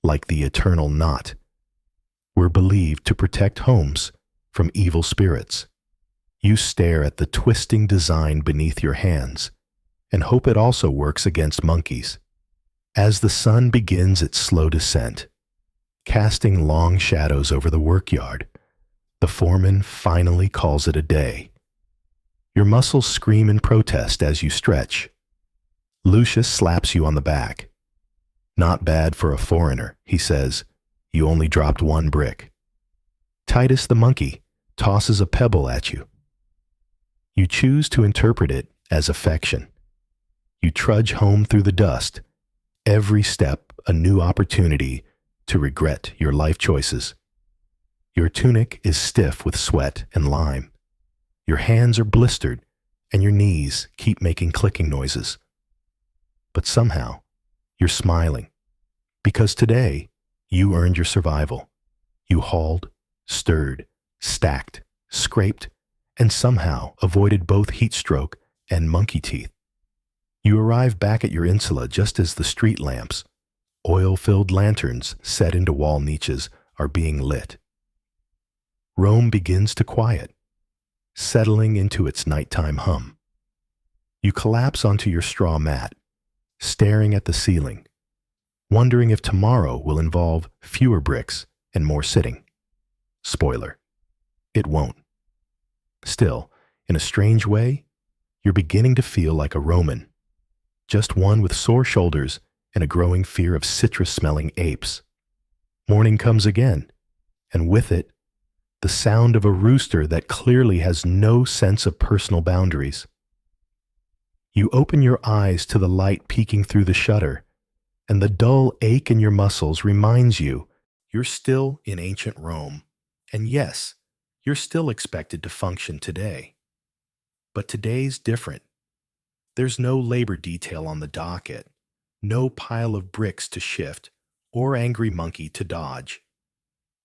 like the eternal knot, were believed to protect homes from evil spirits. You stare at the twisting design beneath your hands and hope it also works against monkeys. As the sun begins its slow descent, casting long shadows over the workyard, the foreman finally calls it a day. Your muscles scream in protest as you stretch. Lucius slaps you on the back. Not bad for a foreigner, he says. You only dropped one brick. Titus the monkey tosses a pebble at you. You choose to interpret it as affection. You trudge home through the dust, every step a new opportunity to regret your life choices. Your tunic is stiff with sweat and lime. Your hands are blistered, and your knees keep making clicking noises. But somehow, you're smiling, because today you earned your survival. You hauled, stirred, stacked, scraped, and somehow avoided both heat stroke and monkey teeth. You arrive back at your insula just as the street lamps, oil-filled lanterns set into wall niches, are being lit. Rome begins to quiet, settling into its nighttime hum. You collapse onto your straw mat, staring at the ceiling, wondering if tomorrow will involve fewer bricks and more sitting. Spoiler, it won't. Still, in a strange way, you're beginning to feel like a Roman, just one with sore shoulders and a growing fear of citrus-smelling apes. Morning comes again, and with it, the sound of a rooster that clearly has no sense of personal boundaries. You open your eyes to the light peeking through the shutter, and the dull ache in your muscles reminds you you're still in ancient Rome, and yes, you're still expected to function today. But today's different. There's no labor detail on the docket, no pile of bricks to shift, or angry monkey to dodge.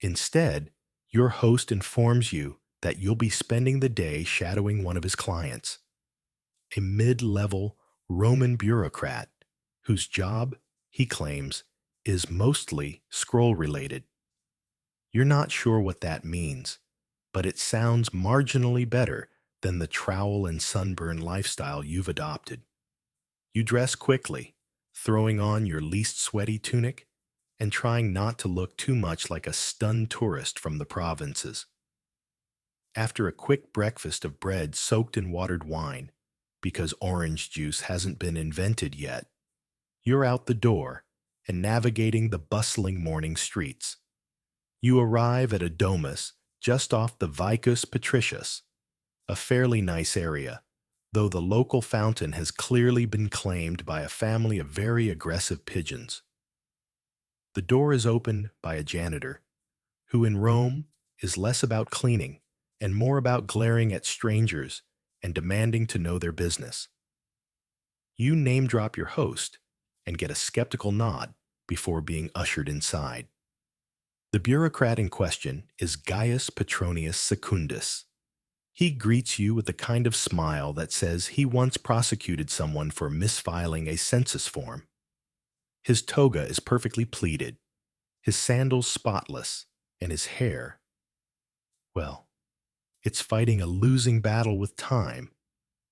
Instead, your host informs you that you'll be spending the day shadowing one of his clients, a mid-level Roman bureaucrat whose job, he claims, is mostly scroll-related. You're not sure what that means, but it sounds marginally better than the trowel and sunburn lifestyle you've adopted. You dress quickly, throwing on your least sweaty tunic and trying not to look too much like a stunned tourist from the provinces. After a quick breakfast of bread soaked in watered wine, because orange juice hasn't been invented yet, you're out the door and navigating the bustling morning streets. You arrive at a domus just off the Vicus Patricius, a fairly nice area, though the local fountain has clearly been claimed by a family of very aggressive pigeons. The door is opened by a janitor, who in Rome is less about cleaning and more about glaring at strangers and demanding to know their business. You name drop your host and get a skeptical nod before being ushered inside. The bureaucrat in question is Gaius Petronius Secundus. He greets you with the kind of smile that says he once prosecuted someone for misfiling a census form. His toga is perfectly pleated, his sandals spotless, and his hair, well, it's fighting a losing battle with time,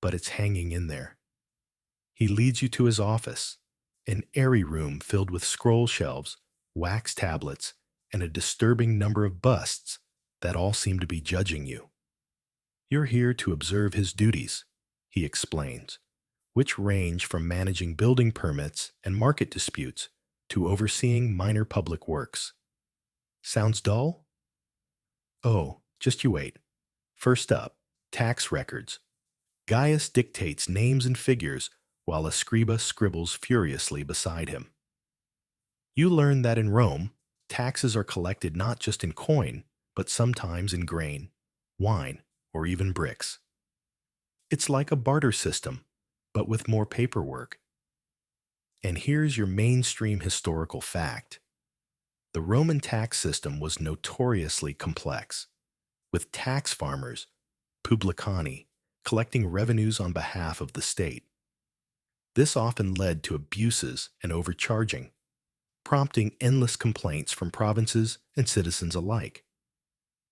but it's hanging in there. He leads you to his office, an airy room filled with scroll shelves, wax tablets, and a disturbing number of busts that all seem to be judging you. You're here to observe his duties, he explains, which range from managing building permits and market disputes to overseeing minor public works. Sounds dull? Oh, just you wait. First up, tax records. Gaius dictates names and figures while a scriba scribbles furiously beside him. You learn that in Rome, taxes are collected not just in coin, but sometimes in grain, wine, or even bricks. It's like a barter system, but with more paperwork. And here's your mainstream historical fact. The Roman tax system was notoriously complex, with tax farmers, publicani, collecting revenues on behalf of the state. This often led to abuses and overcharging, prompting endless complaints from provinces and citizens alike.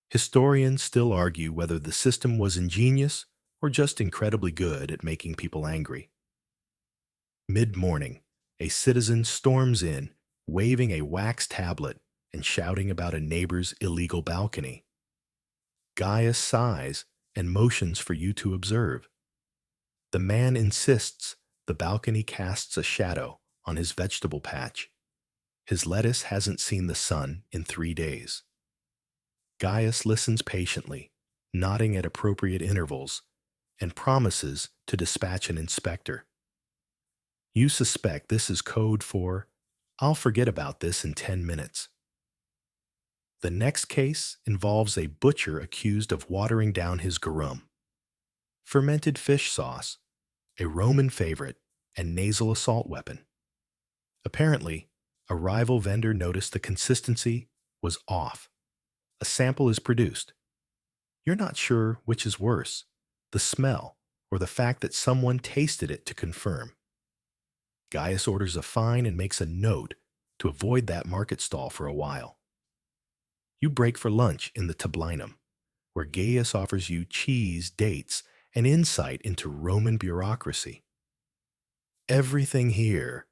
Historians still argue whether the system was ingenious or just incredibly good at making people angry. Mid-morning, a citizen storms in, waving a wax tablet and shouting about a neighbor's illegal balcony. Gaius sighs and motions for you to observe. The man insists the balcony casts a shadow on his vegetable patch. His lettuce hasn't seen the sun in 3 days. Gaius listens patiently, nodding at appropriate intervals, and promises to dispatch an inspector. You suspect this is code for, "I'll forget about this in 10 minutes." The next case involves a butcher accused of watering down his garum. Fermented fish sauce, a Roman favorite and nasal assault weapon. Apparently, a rival vendor noticed the consistency was off. A sample is produced. You're not sure which is worse, the smell or the fact that someone tasted it to confirm. Gaius orders a fine and makes a note to avoid that market stall for a while. You break for lunch in the tablinum, where Gaius offers you cheese, dates, and insight into Roman bureaucracy. Everything here,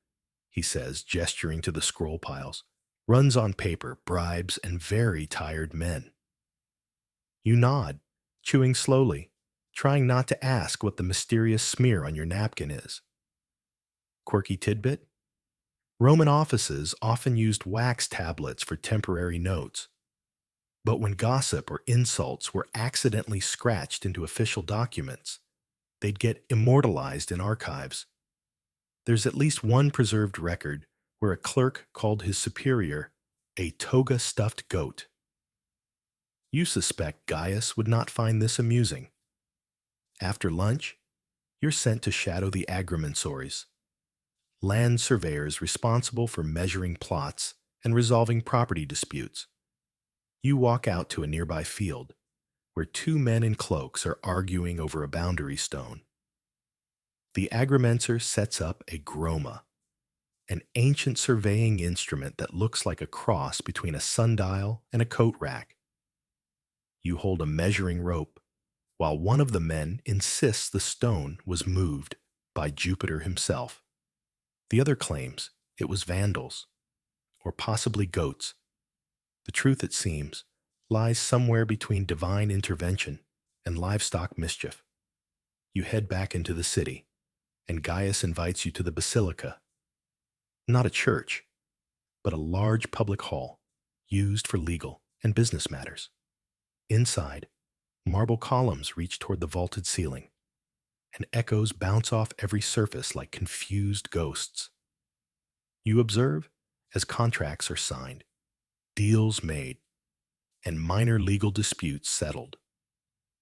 he says, gesturing to the scroll piles, runs on paper, bribes, and very tired men. You nod, chewing slowly, trying not to ask what the mysterious smear on your napkin is. Quirky tidbit? Roman offices often used wax tablets for temporary notes. But when gossip or insults were accidentally scratched into official documents, they'd get immortalized in archives. There's at least one preserved record where a clerk called his superior a toga-stuffed goat. You suspect Gaius would not find this amusing. After lunch, you're sent to shadow the agrimensores, land surveyors responsible for measuring plots and resolving property disputes. You walk out to a nearby field, where 2 men in cloaks are arguing over a boundary stone. The agrimensor sets up a groma, an ancient surveying instrument that looks like a cross between a sundial and a coat rack. You hold a measuring rope, while one of the men insists the stone was moved by Jupiter himself. The other claims it was vandals, or possibly goats. The truth, it seems, lies somewhere between divine intervention and livestock mischief. You head back into the city, and Gaius invites you to the basilica. Not a church, but a large public hall used for legal and business matters. Inside, marble columns reach toward the vaulted ceiling, and echoes bounce off every surface like confused ghosts. You observe as contracts are signed, deals made, and minor legal disputes settled.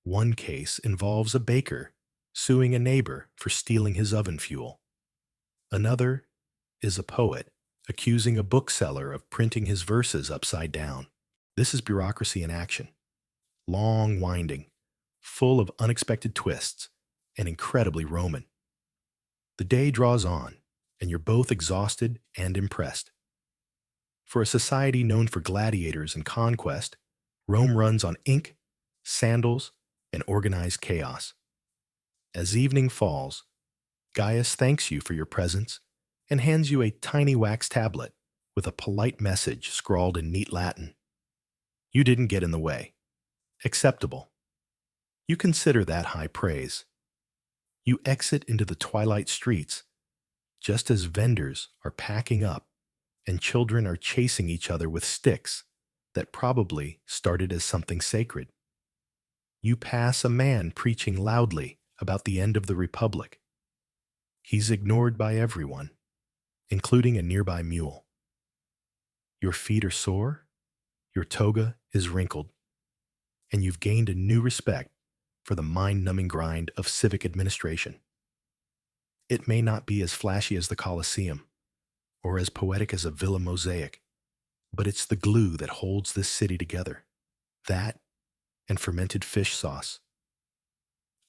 One case involves a baker suing a neighbor for stealing his oven fuel. Another is a poet accusing a bookseller of printing his verses upside down. This is bureaucracy in action. Long, winding, full of unexpected twists, and incredibly Roman. The day draws on, and you're both exhausted and impressed. For a society known for gladiators and conquest, Rome runs on ink, sandals, and organized chaos. As evening falls, Gaius thanks you for your presence and hands you a tiny wax tablet with a polite message scrawled in neat Latin. You didn't get in the way. Acceptable. You consider that high praise. You exit into the twilight streets, just as vendors are packing up and children are chasing each other with sticks that probably started as something sacred. You pass a man preaching loudly about the end of the Republic. He's ignored by everyone, including a nearby mule. Your feet are sore, your toga is wrinkled, and you've gained a new respect for the mind-numbing grind of civic administration. It may not be as flashy as the Colosseum or as poetic as a villa mosaic, but it's the glue that holds this city together. That and fermented fish sauce.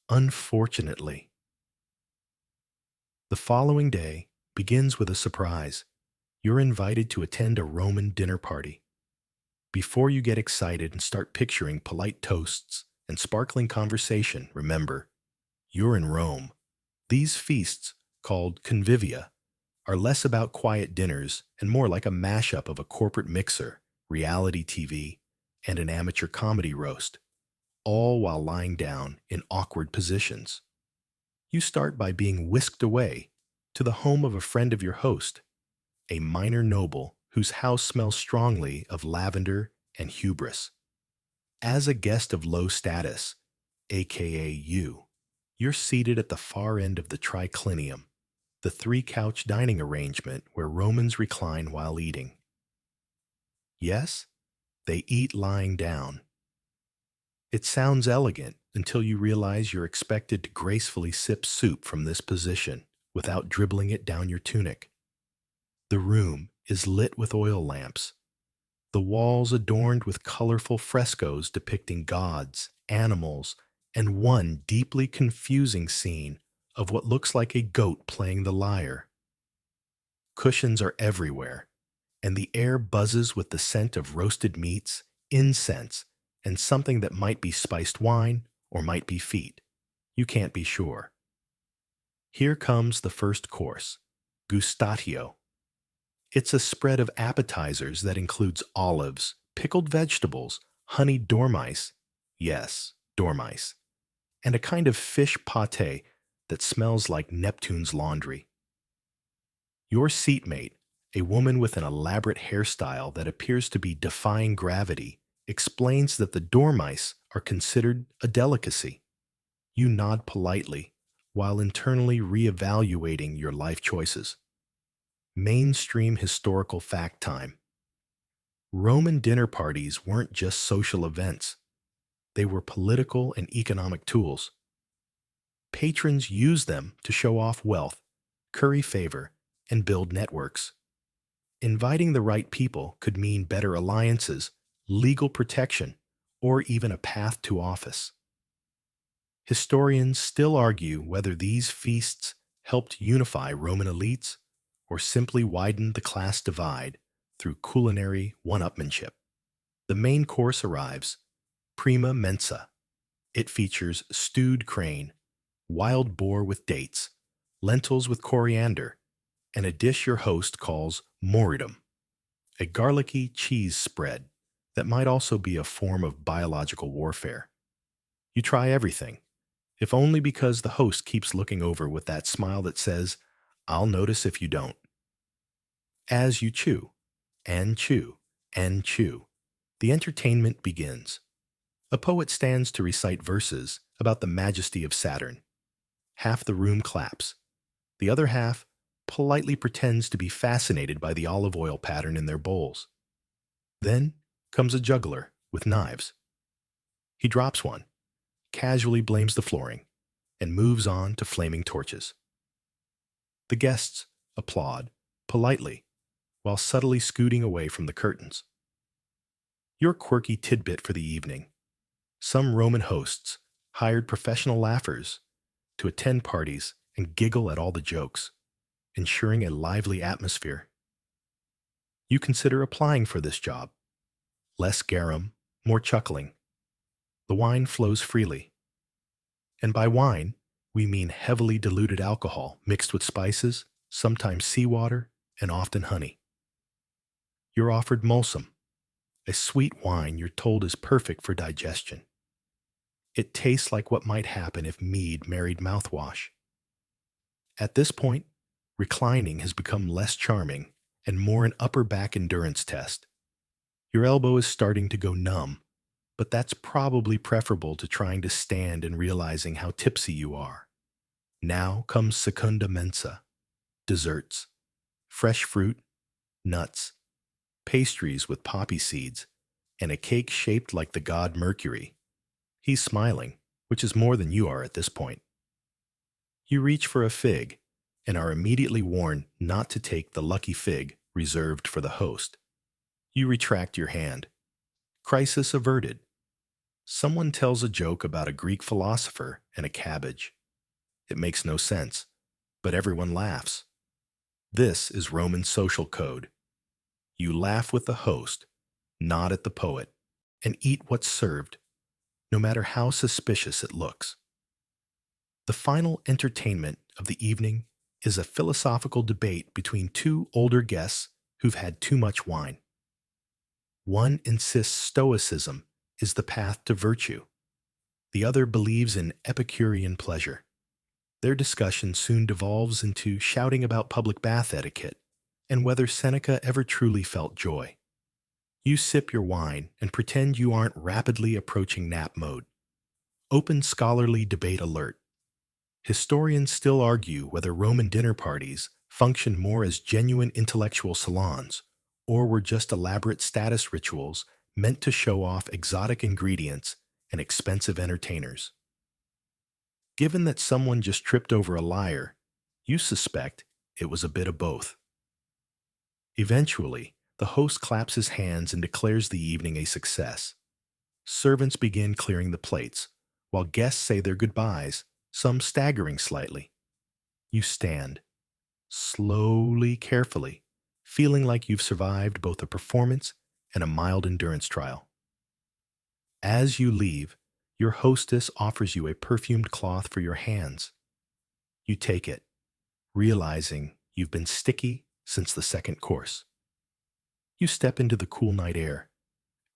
Unfortunately, the following day begins with a surprise. You're invited to attend a Roman dinner party. Before you get excited and start picturing polite toasts and sparkling conversation, remember, you're in Rome. These feasts, called convivia, are less about quiet dinners and more like a mashup of a corporate mixer, reality TV, and an amateur comedy roast, all while lying down in awkward positions. You start by being whisked away to the home of a friend of your host, a minor noble whose house smells strongly of lavender and hubris. As a guest of low status, aka you're seated at the far end of the triclinium, the three-couch dining arrangement where Romans recline while eating. Yes, they eat lying down. It sounds elegant until you realize you're expected to gracefully sip soup from this position without dribbling it down your tunic. The room is lit with oil lamps, the walls adorned with colorful frescoes depicting gods, animals, and one deeply confusing scene of what looks like a goat playing the lyre. Cushions are everywhere, and the air buzzes with the scent of roasted meats, incense, and something that might be spiced wine or might be feet. You can't be sure. Here comes the first course, gustatio. It's a spread of appetizers that includes olives, pickled vegetables, honeyed dormice, yes, dormice, and a kind of fish pâté that smells like Neptune's laundry. Your seatmate, a woman with an elaborate hairstyle that appears to be defying gravity, explains that the dormice are considered a delicacy. You nod politely while internally reevaluating your life choices. Mainstream historical fact time. Roman dinner parties weren't just social events. They were political and economic tools. Patrons used them to show off wealth, curry favor, and build networks. Inviting the right people could mean better alliances, legal protection, or even a path to office. Historians still argue whether these feasts helped unify Roman elites or simply widened the class divide through culinary one-upmanship. The main course arrives, prima mensa. It features stewed crane, wild boar with dates, lentils with coriander, and a dish your host calls moridum, a garlicky cheese spread that might also be a form of biological warfare. You try everything, if only because the host keeps looking over with that smile that says, "I'll notice if you don't." As you chew, and chew, and chew, the entertainment begins. A poet stands to recite verses about the majesty of Saturn. Half the room claps. The other half politely pretends to be fascinated by the olive oil pattern in their bowls. Then comes a juggler with knives. He drops one, casually blames the flooring, and moves on to flaming torches. The guests applaud politely while subtly scooting away from the curtains. Your quirky tidbit for the evening. Some Roman hosts hired professional laughers to attend parties and giggle at all the jokes, ensuring a lively atmosphere. You consider applying for this job. Less garum, more chuckling. The wine flows freely. And by wine, we mean heavily diluted alcohol mixed with spices, sometimes seawater, and often honey. You're offered mulsum, a sweet wine you're told is perfect for digestion. It tastes like what might happen if mead married mouthwash. At this point, reclining has become less charming and more an upper back endurance test. Your elbow is starting to go numb, but that's probably preferable to trying to stand and realizing how tipsy you are. Now comes secunda mensa, desserts, fresh fruit, nuts, pastries with poppy seeds, and a cake shaped like the god Mercury, He's smiling, which is more than you are at this point. You reach for a fig and are immediately warned not to take the lucky fig reserved for the host. You retract your hand. Crisis averted. Someone tells a joke about a Greek philosopher and a cabbage. It makes no sense, but everyone laughs. This is Roman social code. You laugh with the host, nod at the poet, and eat what's served, no matter how suspicious it looks. The final entertainment of the evening is a philosophical debate between two older guests who've had too much wine. One insists stoicism is the path to virtue. The other believes in Epicurean pleasure. Their discussion soon devolves into shouting about public bath etiquette and whether Seneca ever truly felt joy. You sip your wine and pretend you aren't rapidly approaching nap mode. Open scholarly debate alert. Historians still argue whether Roman dinner parties functioned more as genuine intellectual salons or were just elaborate status rituals meant to show off exotic ingredients and expensive entertainers. Given that someone just tripped over a lyre, you suspect it was a bit of both. Eventually, the host claps his hands and declares the evening a success. Servants begin clearing the plates, while guests say their goodbyes, some staggering slightly. You stand, slowly, carefully, feeling like you've survived both a performance and a mild endurance trial. As you leave, your hostess offers you a perfumed cloth for your hands. You take it, realizing you've been sticky since the second course. You step into the cool night air,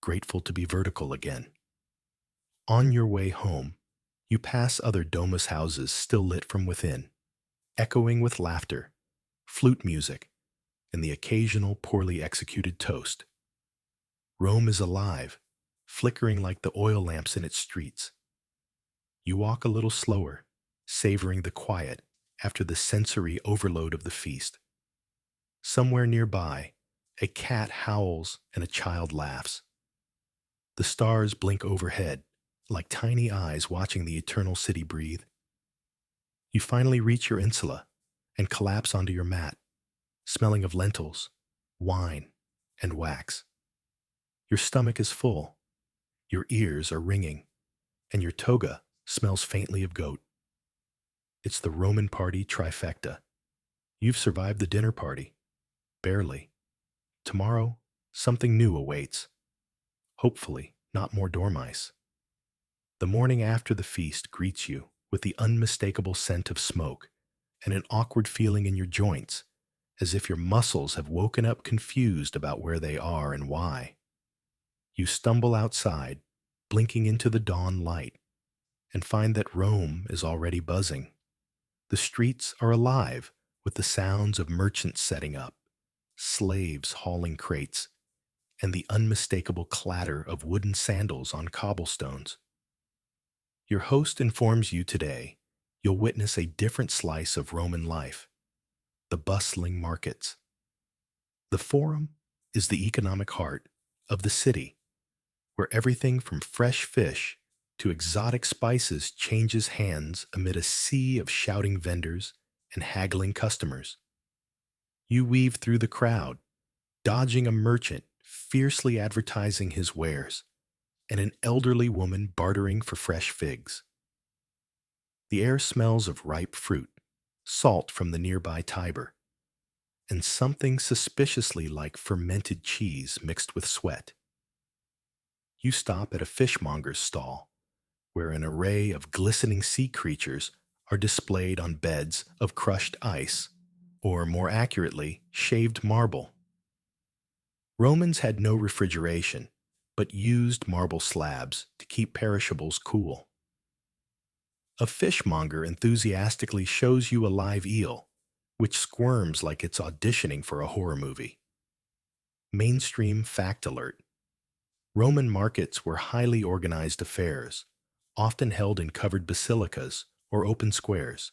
grateful to be vertical again. On your way home, you pass other domus houses still lit from within, echoing with laughter, flute music, and the occasional poorly executed toast. Rome is alive, flickering like the oil lamps in its streets. You walk a little slower, savoring the quiet after the sensory overload of the feast. Somewhere nearby, a cat howls and a child laughs. The stars blink overhead, like tiny eyes watching the eternal city breathe. You finally reach your insula and collapse onto your mat, smelling of lentils, wine, and wax. Your stomach is full, your ears are ringing, and your toga smells faintly of goat. It's the Roman party trifecta. You've survived the dinner party. Barely. Tomorrow, something new awaits. Hopefully, not more dormice. The morning after the feast greets you with the unmistakable scent of smoke and an awkward feeling in your joints, as if your muscles have woken up confused about where they are and why. You stumble outside, blinking into the dawn light, and find that Rome is already buzzing. The streets are alive with the sounds of merchants setting up, slaves hauling crates, and the unmistakable clatter of wooden sandals on cobblestones. Your host informs you today you'll witness a different slice of Roman life, the bustling markets. The Forum is the economic heart of the city, where everything from fresh fish to exotic spices changes hands amid a sea of shouting vendors and haggling customers. You weave through the crowd, dodging a merchant fiercely advertising his wares, and an elderly woman bartering for fresh figs. The air smells of ripe fruit, salt from the nearby Tiber, and something suspiciously like fermented cheese mixed with sweat. You stop at a fishmonger's stall, where an array of glistening sea creatures are displayed on beds of crushed ice, or more accurately, shaved marble. Romans had no refrigeration, but used marble slabs to keep perishables cool. A fishmonger enthusiastically shows you a live eel, which squirms like it's auditioning for a horror movie. Mainstream fact alert. Roman markets were highly organized affairs, often held in covered basilicas or open squares,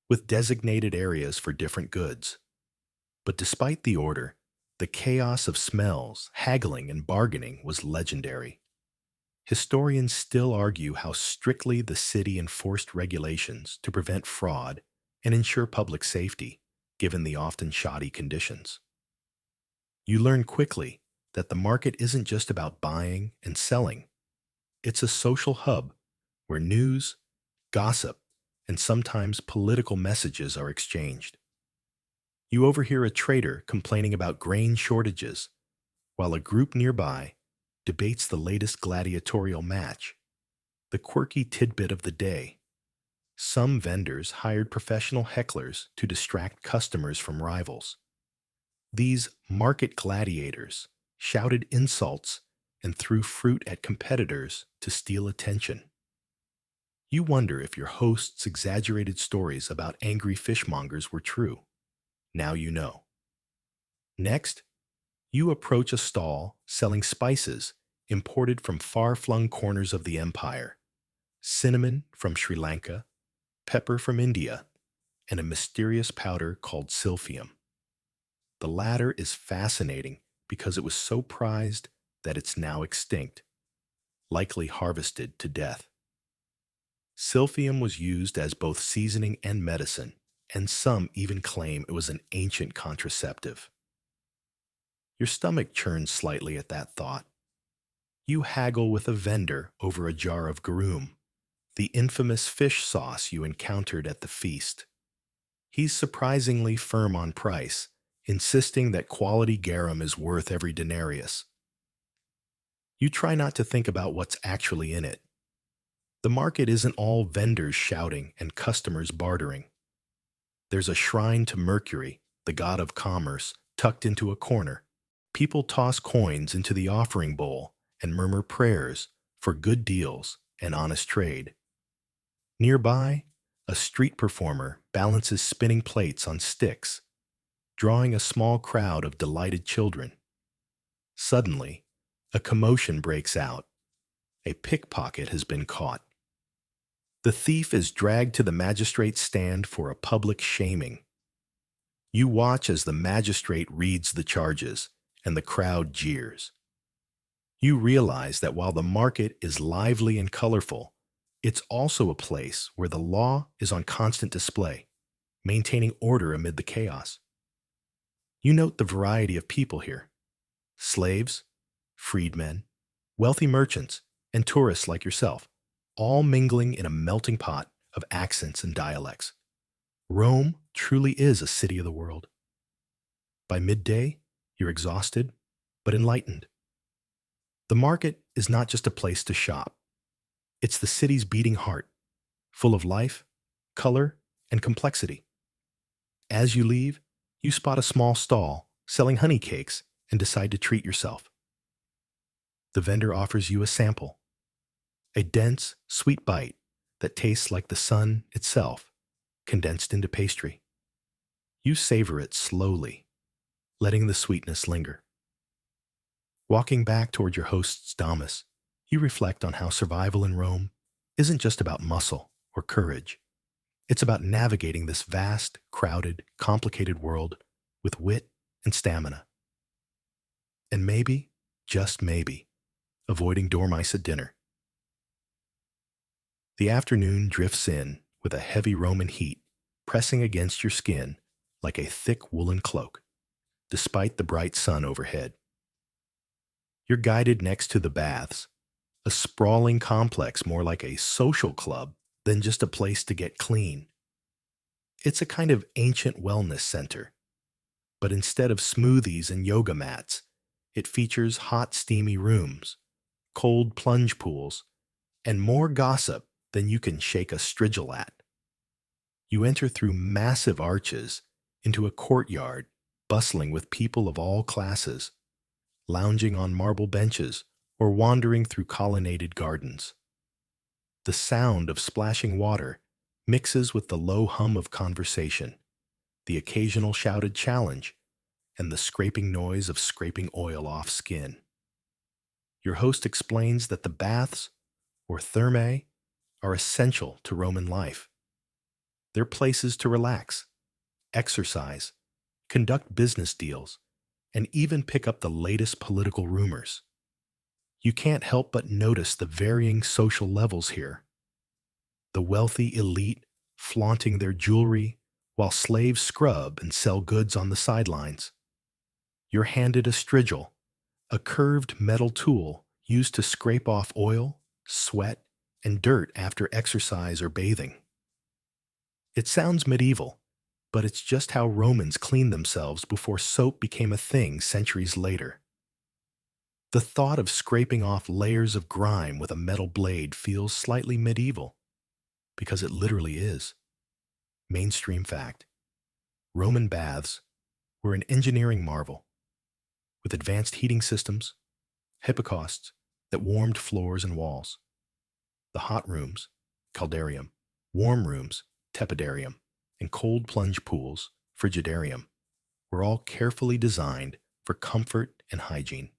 with designated areas for different goods. But despite the order, the chaos of smells, haggling, and bargaining was legendary. Historians still argue how strictly the city enforced regulations to prevent fraud and ensure public safety, given the often shoddy conditions. You learn quickly that the market isn't just about buying and selling, it's a social hub where news, gossip, and sometimes political messages are exchanged. You overhear a trader complaining about grain shortages, while a group nearby debates the latest gladiatorial match, the quirky tidbit of the day. Some vendors hired professional hecklers to distract customers from rivals. These market gladiators shouted insults and threw fruit at competitors to steal attention. You wonder if your host's exaggerated stories about angry fishmongers were true. Now you know. Next, you approach a stall selling spices imported from far-flung corners of the empire: cinnamon from Sri Lanka, pepper from India, and a mysterious powder called silphium. The latter is fascinating because it was so prized that it's now extinct, likely harvested to death. Silphium was used as both seasoning and medicine, and some even claim it was an ancient contraceptive. Your stomach churns slightly at that thought. You haggle with a vendor over a jar of garum, the infamous fish sauce you encountered at the feast. He's surprisingly firm on price, insisting that quality garum is worth every denarius. You try not to think about what's actually in it. The market isn't all vendors shouting and customers bartering. There's a shrine to Mercury, the god of commerce, tucked into a corner. People toss coins into the offering bowl and murmur prayers for good deals and honest trade. Nearby, a street performer balances spinning plates on sticks, drawing a small crowd of delighted children. Suddenly, a commotion breaks out. A pickpocket has been caught. The thief is dragged to the magistrate's stand for a public shaming. You watch as the magistrate reads the charges, and the crowd jeers. You realize that while the market is lively and colorful, it's also a place where the law is on constant display, maintaining order amid the chaos. You note the variety of people here: slaves, freedmen, wealthy merchants, and tourists like yourself, all mingling in a melting pot of accents and dialects. Rome truly is a city of the world. By midday, you're exhausted, but enlightened. The market is not just a place to shop. It's the city's beating heart, full of life, color, and complexity. As you leave, you spot a small stall selling honey cakes and decide to treat yourself. The vendor offers you a sample, a dense, sweet bite that tastes like the sun itself, condensed into pastry. You savor it slowly, letting the sweetness linger. Walking back toward your host's damas, you reflect on how survival in Rome isn't just about muscle or courage. It's about navigating this vast, crowded, complicated world with wit and stamina. And maybe, just maybe, avoiding dormice at dinner. The afternoon drifts in with a heavy Roman heat pressing against your skin like a thick woolen cloak, despite the bright sun overhead. You're guided next to the baths, a sprawling complex more like a social club than just a place to get clean. It's a kind of ancient wellness center, but instead of smoothies and yoga mats, it features hot, steamy rooms, cold plunge pools, and more gossip than you can shake a strigil at. You enter through massive arches into a courtyard bustling with people of all classes, lounging on marble benches or wandering through colonnaded gardens. The sound of splashing water mixes with the low hum of conversation, the occasional shouted challenge, and the scraping noise of scraping oil off skin. Your host explains that the baths, or thermae, are essential to Roman life. They're places to relax, exercise, conduct business deals, and even pick up the latest political rumors. You can't help but notice the varying social levels here. The wealthy elite flaunting their jewelry while slaves scrub and sell goods on the sidelines. You're handed a strigil, a curved metal tool used to scrape off oil, sweat, and dirt after exercise or bathing. It sounds medieval, but it's just how Romans cleaned themselves before soap became a thing centuries later. The thought of scraping off layers of grime with a metal blade feels slightly medieval, because it literally is. Mainstream fact: Roman baths were an engineering marvel, with advanced heating systems, hypocausts that warmed floors and walls. The hot rooms, caldarium, warm rooms, tepidarium, and cold plunge pools, frigidarium, were all carefully designed for comfort and hygiene.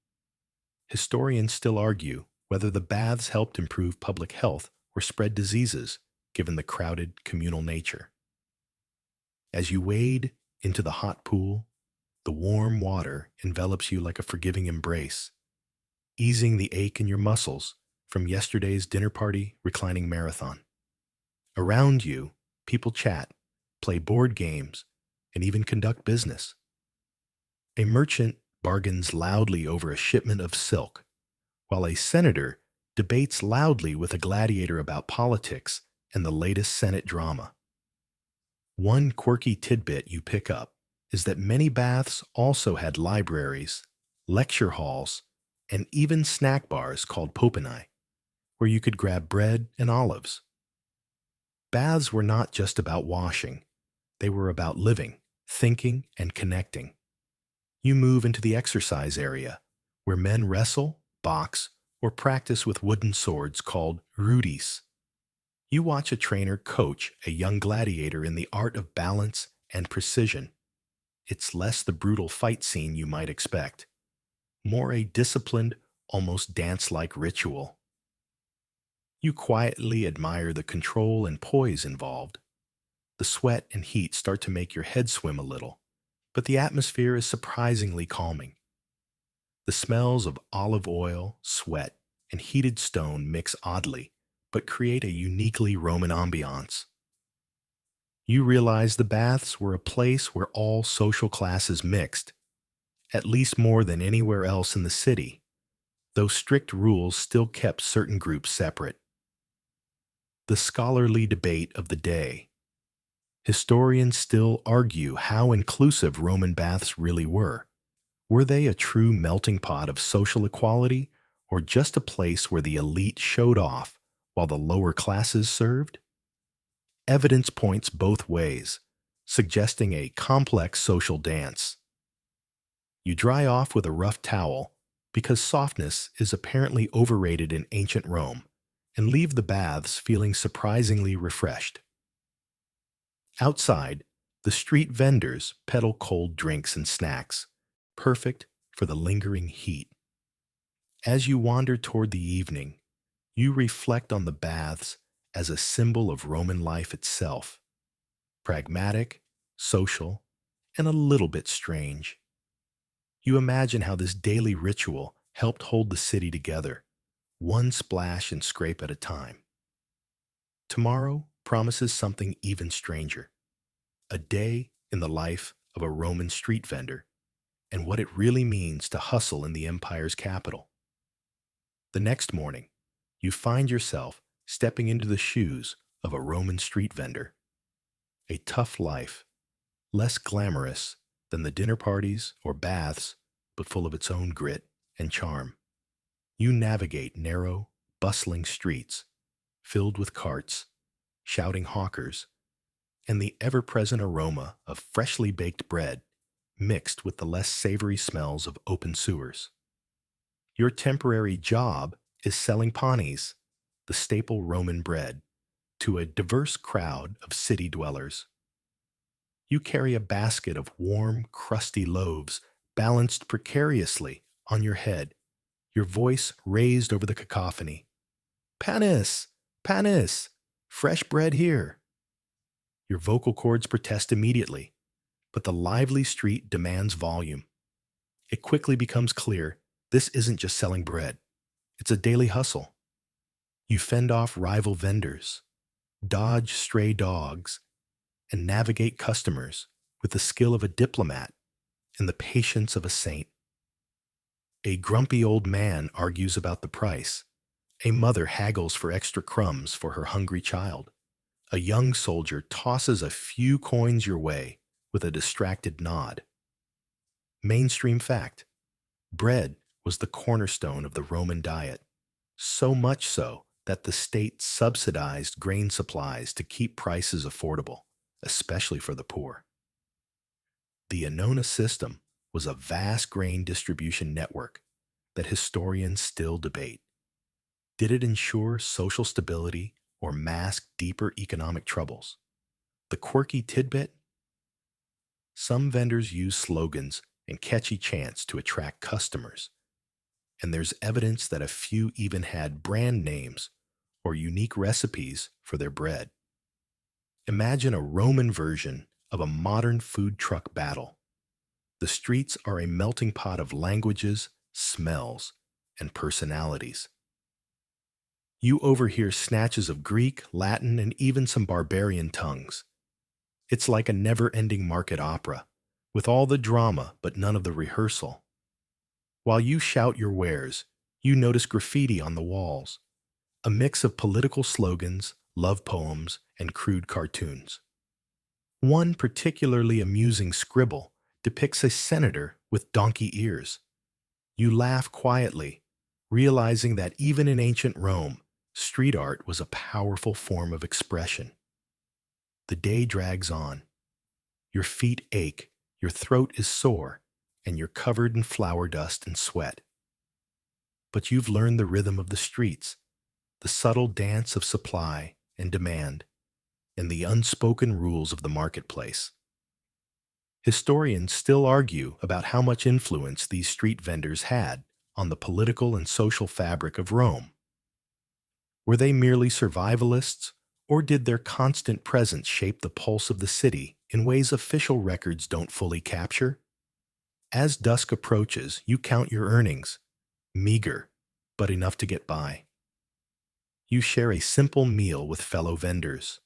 Historians still argue whether the baths helped improve public health or spread diseases, given the crowded communal nature. As you wade into the hot pool, the warm water envelops you like a forgiving embrace, easing the ache in your muscles from yesterday's dinner party reclining marathon. Around you, people chat, play board games, and even conduct business. A merchant bargains loudly over a shipment of silk, while a senator debates loudly with a gladiator about politics and the latest Senate drama. One quirky tidbit you pick up is that many baths also had libraries, lecture halls, and even snack bars called popinae, where you could grab bread and olives. Baths were not just about washing, they were about living, thinking, and connecting. You move into the exercise area, where men wrestle, box, or practice with wooden swords called rudis. You watch a trainer coach a young gladiator in the art of balance and precision. It's less the brutal fight scene you might expect, more a disciplined, almost dance-like ritual. You quietly admire the control and poise involved. The sweat and heat start to make your head swim a little, but the atmosphere is surprisingly calming. The smells of olive oil, sweat, and heated stone mix oddly, but create a uniquely Roman ambiance. You realize the baths were a place where all social classes mixed, at least more than anywhere else in the city, though strict rules still kept certain groups separate. The scholarly debate of the day. Historians still argue how inclusive Roman baths really were. Were they a true melting pot of social equality, or just a place where the elite showed off while the lower classes served? Evidence points both ways, suggesting a complex social dance. You dry off with a rough towel because softness is apparently overrated in ancient Rome, and leave the baths feeling surprisingly refreshed. Outside, the street vendors peddle cold drinks and snacks, perfect for the lingering heat. As you wander toward the evening, you reflect on the baths as a symbol of Roman life itself: pragmatic, social, and a little bit strange. You imagine how this daily ritual helped hold the city together, one splash and scrape at a time. Tomorrow promises something even stranger: a day in the life of a Roman street vendor, and what it really means to hustle in the empire's capital. The next morning, you find yourself stepping into the shoes of a Roman street vendor. A tough life, less glamorous than the dinner parties or baths, but full of its own grit and charm. You navigate narrow, bustling streets, filled with carts, shouting hawkers, and the ever-present aroma of freshly baked bread mixed with the less savory smells of open sewers. Your temporary job is selling panes, the staple Roman bread, to a diverse crowd of city dwellers. You carry a basket of warm, crusty loaves balanced precariously on your head, your voice raised over the cacophony. Panis! Panis! Fresh bread here! Your vocal cords protest immediately, but the lively street demands volume. It quickly becomes clear this isn't just selling bread. It's a daily hustle. You fend off rival vendors, dodge stray dogs, and navigate customers with the skill of a diplomat and the patience of a saint. A grumpy old man argues about the price. A mother haggles for extra crumbs for her hungry child. A young soldier tosses a few coins your way with a distracted nod. Mainstream fact: bread was the cornerstone of the Roman diet, so much so that the state subsidized grain supplies to keep prices affordable, especially for the poor. The Annona system was a vast grain distribution network that historians still debate. Did it ensure social stability or mask deeper economic troubles? The quirky tidbit: some vendors use slogans and catchy chants to attract customers, and there's evidence that a few even had brand names or unique recipes for their bread. Imagine a Roman version of a modern food truck battle. The streets are a melting pot of languages, smells, and personalities. You overhear snatches of Greek, Latin, and even some barbarian tongues. It's like a never-ending market opera, with all the drama but none of the rehearsal. While you shout your wares, you notice graffiti on the walls, a mix of political slogans, love poems, and crude cartoons. One particularly amusing scribble depicts a senator with donkey ears. You laugh quietly, realizing that even in ancient Rome, street art was a powerful form of expression. The day drags on. Your feet ache, your throat is sore, and you're covered in flour dust and sweat. But you've learned the rhythm of the streets, the subtle dance of supply and demand, and the unspoken rules of the marketplace. Historians still argue about how much influence these street vendors had on the political and social fabric of Rome. Were they merely survivalists, or did their constant presence shape the pulse of the city in ways official records don't fully capture? As dusk approaches, you count your earnings, meager, but enough to get by. You share a simple meal with fellow vendors: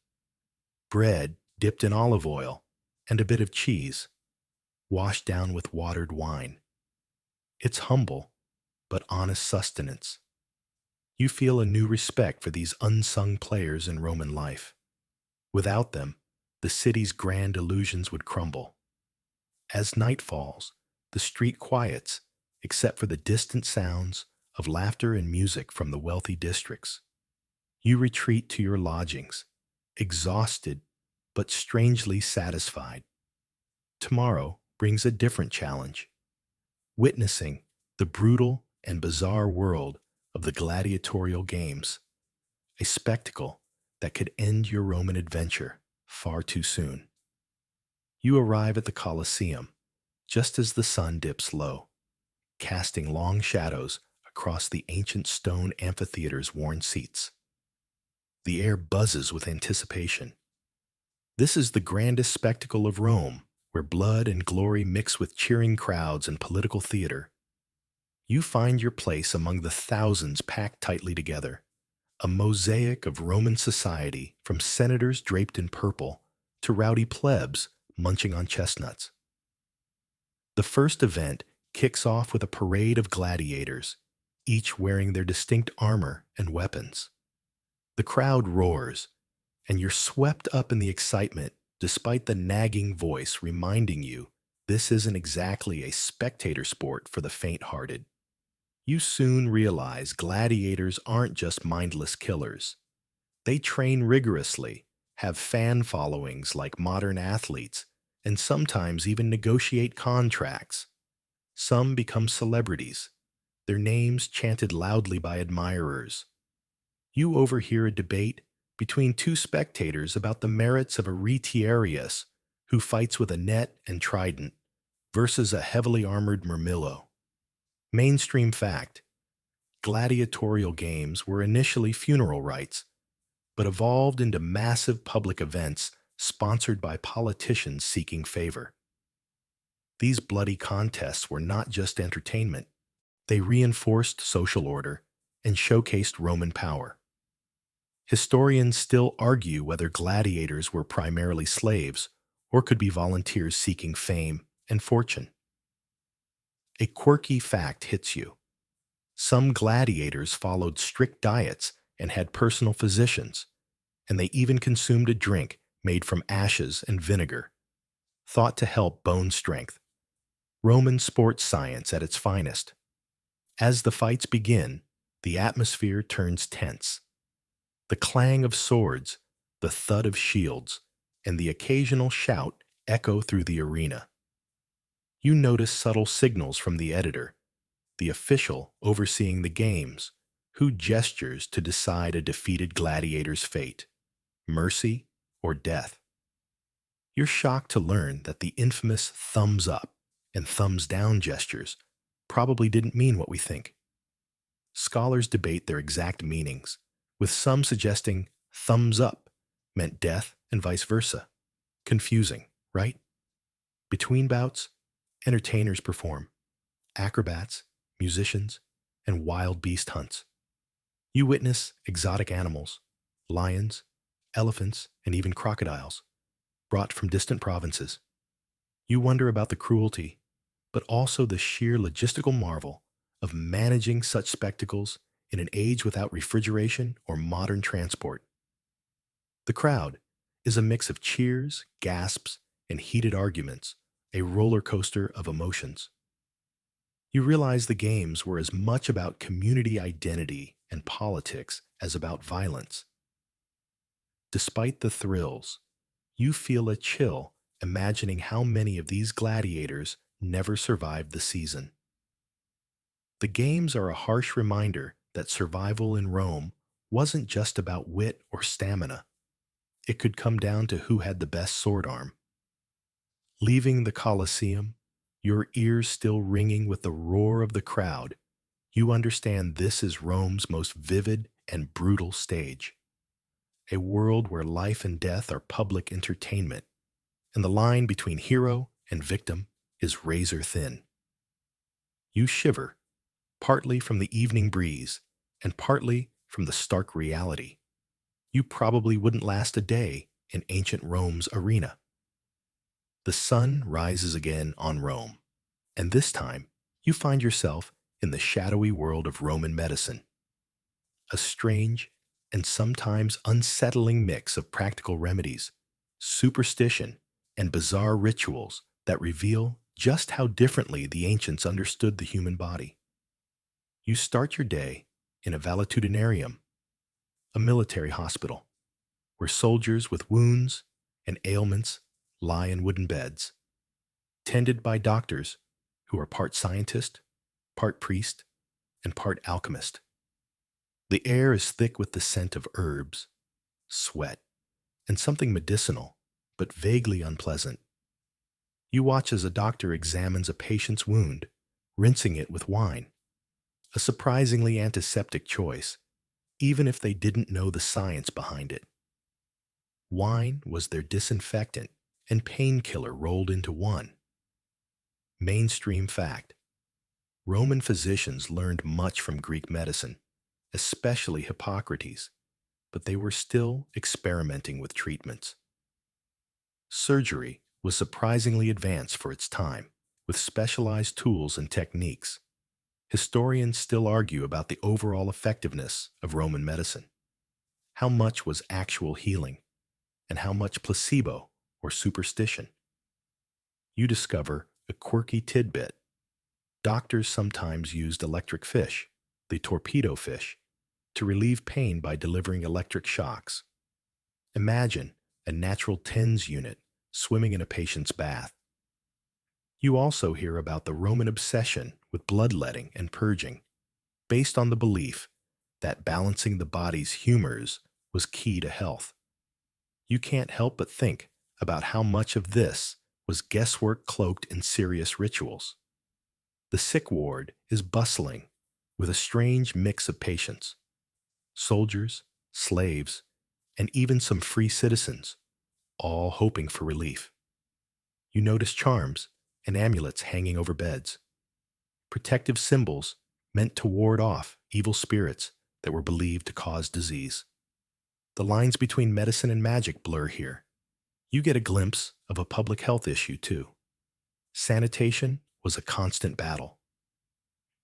bread dipped in olive oil and a bit of cheese, washed down with watered wine. It's humble, but honest sustenance. You feel a new respect for these unsung players in Roman life. Without them, the city's grand illusions would crumble. As night falls, the street quiets, except for the distant sounds of laughter and music from the wealthy districts. You retreat to your lodgings, exhausted but strangely satisfied. Tomorrow brings a different challenge: witnessing the brutal and bizarre world of the gladiatorial games, a spectacle that could end your Roman adventure far too soon. You arrive at the Colosseum just as the sun dips low, casting long shadows across the ancient stone amphitheater's worn seats. The air buzzes with anticipation. This is the grandest spectacle of Rome, where blood and glory mix with cheering crowds and political theater. You find your place among the thousands packed tightly together, a mosaic of Roman society from senators draped in purple to rowdy plebs munching on chestnuts. The first event kicks off with a parade of gladiators, each wearing their distinct armor and weapons. The crowd roars, and you're swept up in the excitement despite the nagging voice reminding you this isn't exactly a spectator sport for the faint-hearted. You soon realize gladiators aren't just mindless killers. They train rigorously, have fan followings like modern athletes, and sometimes even negotiate contracts. Some become celebrities, their names chanted loudly by admirers. You overhear a debate between two spectators about the merits of a retiarius who fights with a net and trident versus a heavily armored murmillo. Mainstream fact: gladiatorial games were initially funeral rites, but evolved into massive public events sponsored by politicians seeking favor. These bloody contests were not just entertainment. They reinforced social order, and showcased Roman power. Historians still argue whether gladiators were primarily slaves or could be volunteers seeking fame and fortune. A quirky fact hits you. Some gladiators followed strict diets and had personal physicians, and they even consumed a drink made from ashes and vinegar, thought to help bone strength. Roman sports science at its finest. As the fights begin, the atmosphere turns tense. The clang of swords, the thud of shields, and the occasional shout echo through the arena. You notice subtle signals from the editor, the official overseeing the games, who gestures to decide a defeated gladiator's fate, mercy or death. You're shocked to learn that the infamous thumbs up and thumbs down gestures probably didn't mean what we think. Scholars debate their exact meanings, with some suggesting thumbs up meant death and vice versa. Confusing, right? Between bouts, entertainers perform, acrobats, musicians, and wild beast hunts. You witness exotic animals, lions, elephants, and even crocodiles, brought from distant provinces. You wonder about the cruelty, but also the sheer logistical marvel of managing such spectacles in an age without refrigeration or modern transport. The crowd is a mix of cheers, gasps, and heated arguments, a roller coaster of emotions. You realize the games were as much about community identity and politics as about violence. Despite the thrills, you feel a chill imagining how many of these gladiators never survived the season. The games are a harsh reminder that survival in Rome wasn't just about wit or stamina. It could come down to who had the best sword arm. Leaving the Colosseum, your ears still ringing with the roar of the crowd, you understand this is Rome's most vivid and brutal stage. A world where life and death are public entertainment, and the line between hero and victim is razor thin. You shiver, partly from the evening breeze and partly from the stark reality. You probably wouldn't last a day in ancient Rome's arena. The sun rises again on Rome, and this time you find yourself in the shadowy world of Roman medicine. A strange and sometimes unsettling mix of practical remedies, superstition, and bizarre rituals that reveal just how differently the ancients understood the human body. You start your day in a valetudinarium, a military hospital, where soldiers with wounds and ailments lie in wooden beds, tended by doctors who are part scientist, part priest, and part alchemist. The air is thick with the scent of herbs, sweat, and something medicinal, but vaguely unpleasant. You watch as a doctor examines a patient's wound, rinsing it with wine, a surprisingly antiseptic choice, even if they didn't know the science behind it. Wine was their disinfectant and painkiller rolled into one. Mainstream fact: Roman physicians learned much from Greek medicine, especially Hippocrates, but they were still experimenting with treatments. Surgery was surprisingly advanced for its time, with specialized tools and techniques. Historians still argue about the overall effectiveness of Roman medicine. How much was actual healing, and how much placebo or superstition? You discover a quirky tidbit. Doctors sometimes used electric fish, the torpedo fish, to relieve pain by delivering electric shocks. Imagine a natural TENS unit swimming in a patient's bath. You also hear about the Roman obsession with bloodletting and purging, based on the belief that balancing the body's humors was key to health. You can't help but think about how much of this was guesswork cloaked in serious rituals. The sick ward is bustling with a strange mix of patients, soldiers, slaves, and even some free citizens, all hoping for relief. You notice charms and amulets hanging over beds, protective symbols meant to ward off evil spirits that were believed to cause disease. The lines between medicine and magic blur here. You get a glimpse of a public health issue, too. Sanitation was a constant battle.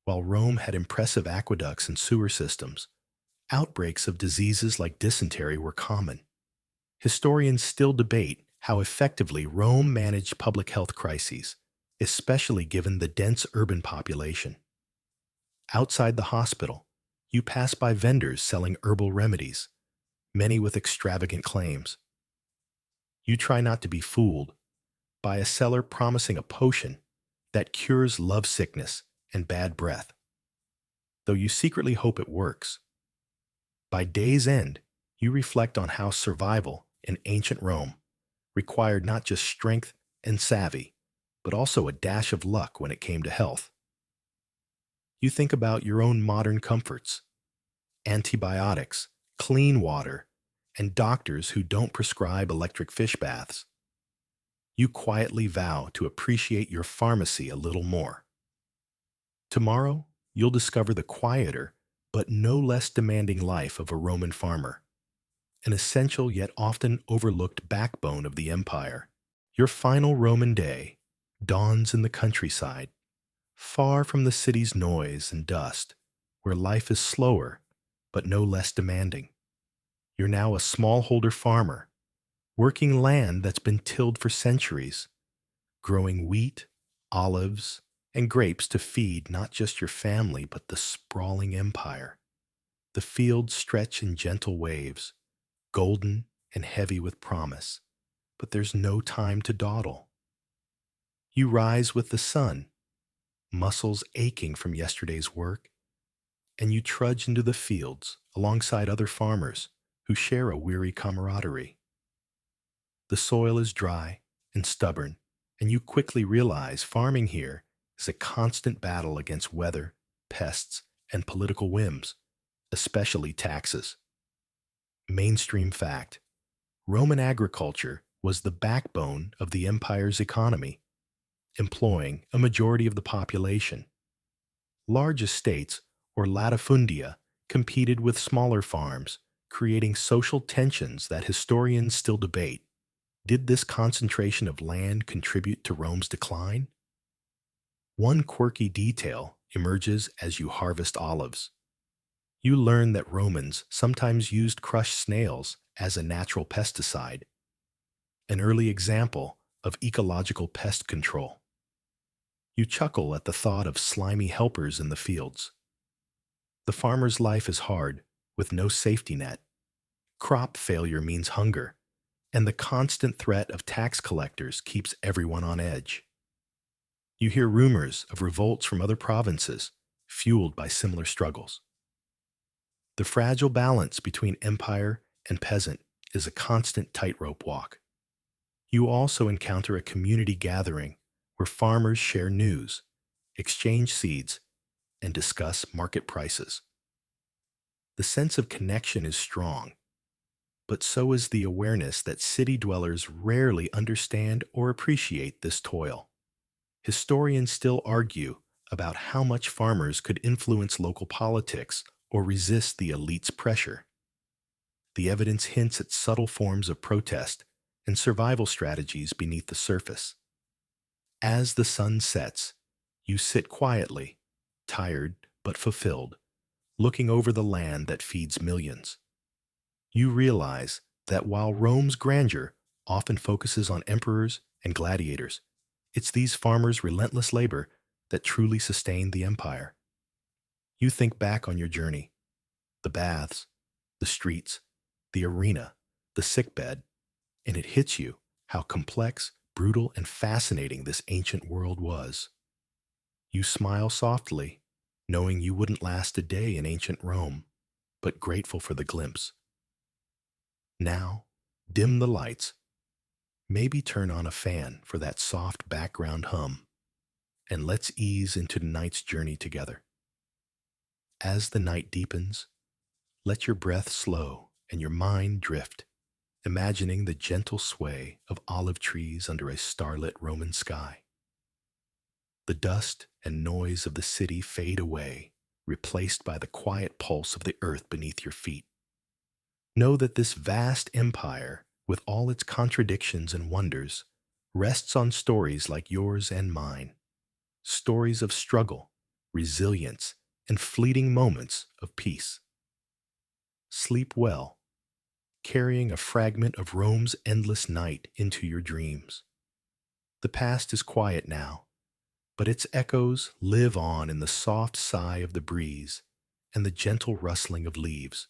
While Rome had impressive aqueducts and sewer systems, outbreaks of diseases like dysentery were common. Historians still debate how effectively Rome managed public health crises, especially given the dense urban population. Outside the hospital, you pass by vendors selling herbal remedies, many with extravagant claims. You try not to be fooled by a seller promising a potion that cures lovesickness and bad breath, though you secretly hope it works. By day's end, you reflect on how survival in ancient Rome required not just strength and savvy, but also a dash of luck when it came to health. You think about your own modern comforts: antibiotics, clean water, and doctors who don't prescribe electric fish baths. You quietly vow to appreciate your pharmacy a little more. Tomorrow, you'll discover the quieter but no less demanding life of a Roman farmer, an essential yet often overlooked backbone of the empire. Your final Roman day dawns in the countryside, far from the city's noise and dust, where life is slower but no less demanding. You're now a smallholder farmer, working land that's been tilled for centuries, growing wheat, olives, and grapes to feed not just your family but the sprawling empire. The fields stretch in gentle waves, golden and heavy with promise, but there's no time to dawdle. You rise with the sun, muscles aching from yesterday's work, and you trudge into the fields alongside other farmers who share a weary camaraderie. The soil is dry and stubborn, and you quickly realize farming here is a constant battle against weather, pests, and political whims, especially taxes. Mainstream fact: Roman agriculture was the backbone of the empire's economy, employing a majority of the population. Large estates, or latifundia, competed with smaller farms, creating social tensions that historians still debate. Did this concentration of land contribute to Rome's decline? One quirky detail emerges as you harvest olives. You learn that Romans sometimes used crushed snails as a natural pesticide, an early example of ecological pest control. You chuckle at the thought of slimy helpers in the fields. The farmer's life is hard, with no safety net. Crop failure means hunger, and the constant threat of tax collectors keeps everyone on edge. You hear rumors of revolts from other provinces, fueled by similar struggles. The fragile balance between empire and peasant is a constant tightrope walk. You also encounter a community gathering where farmers share news, exchange seeds, and discuss market prices. The sense of connection is strong, but so is the awareness that city dwellers rarely understand or appreciate this toil. Historians still argue about how much farmers could influence local politics or resist the elite's pressure. The evidence hints at subtle forms of protest and survival strategies beneath the surface. As the sun sets, you sit quietly, tired but fulfilled, looking over the land that feeds millions. You realize that while Rome's grandeur often focuses on emperors and gladiators, it's these farmers' relentless labor that truly sustained the empire. You think back on your journey: the baths, the streets, the arena, the sickbed, and it hits you how complex, brutal, and fascinating this ancient world was. You smile softly, knowing you wouldn't last a day in ancient Rome, but grateful for the glimpse. Now, dim the lights, maybe turn on a fan for that soft background hum, and let's ease into tonight's journey together. As the night deepens, let your breath slow and your mind drift, imagining the gentle sway of olive trees under a starlit Roman sky. The dust and noise of the city fade away, replaced by the quiet pulse of the earth beneath your feet. Know that this vast empire, with all its contradictions and wonders, rests on stories like yours and mine, stories of struggle, resilience, and fleeting moments of peace. Sleep well, carrying a fragment of Rome's endless night into your dreams. The past is quiet now, but its echoes live on in the soft sigh of the breeze and the gentle rustling of leaves.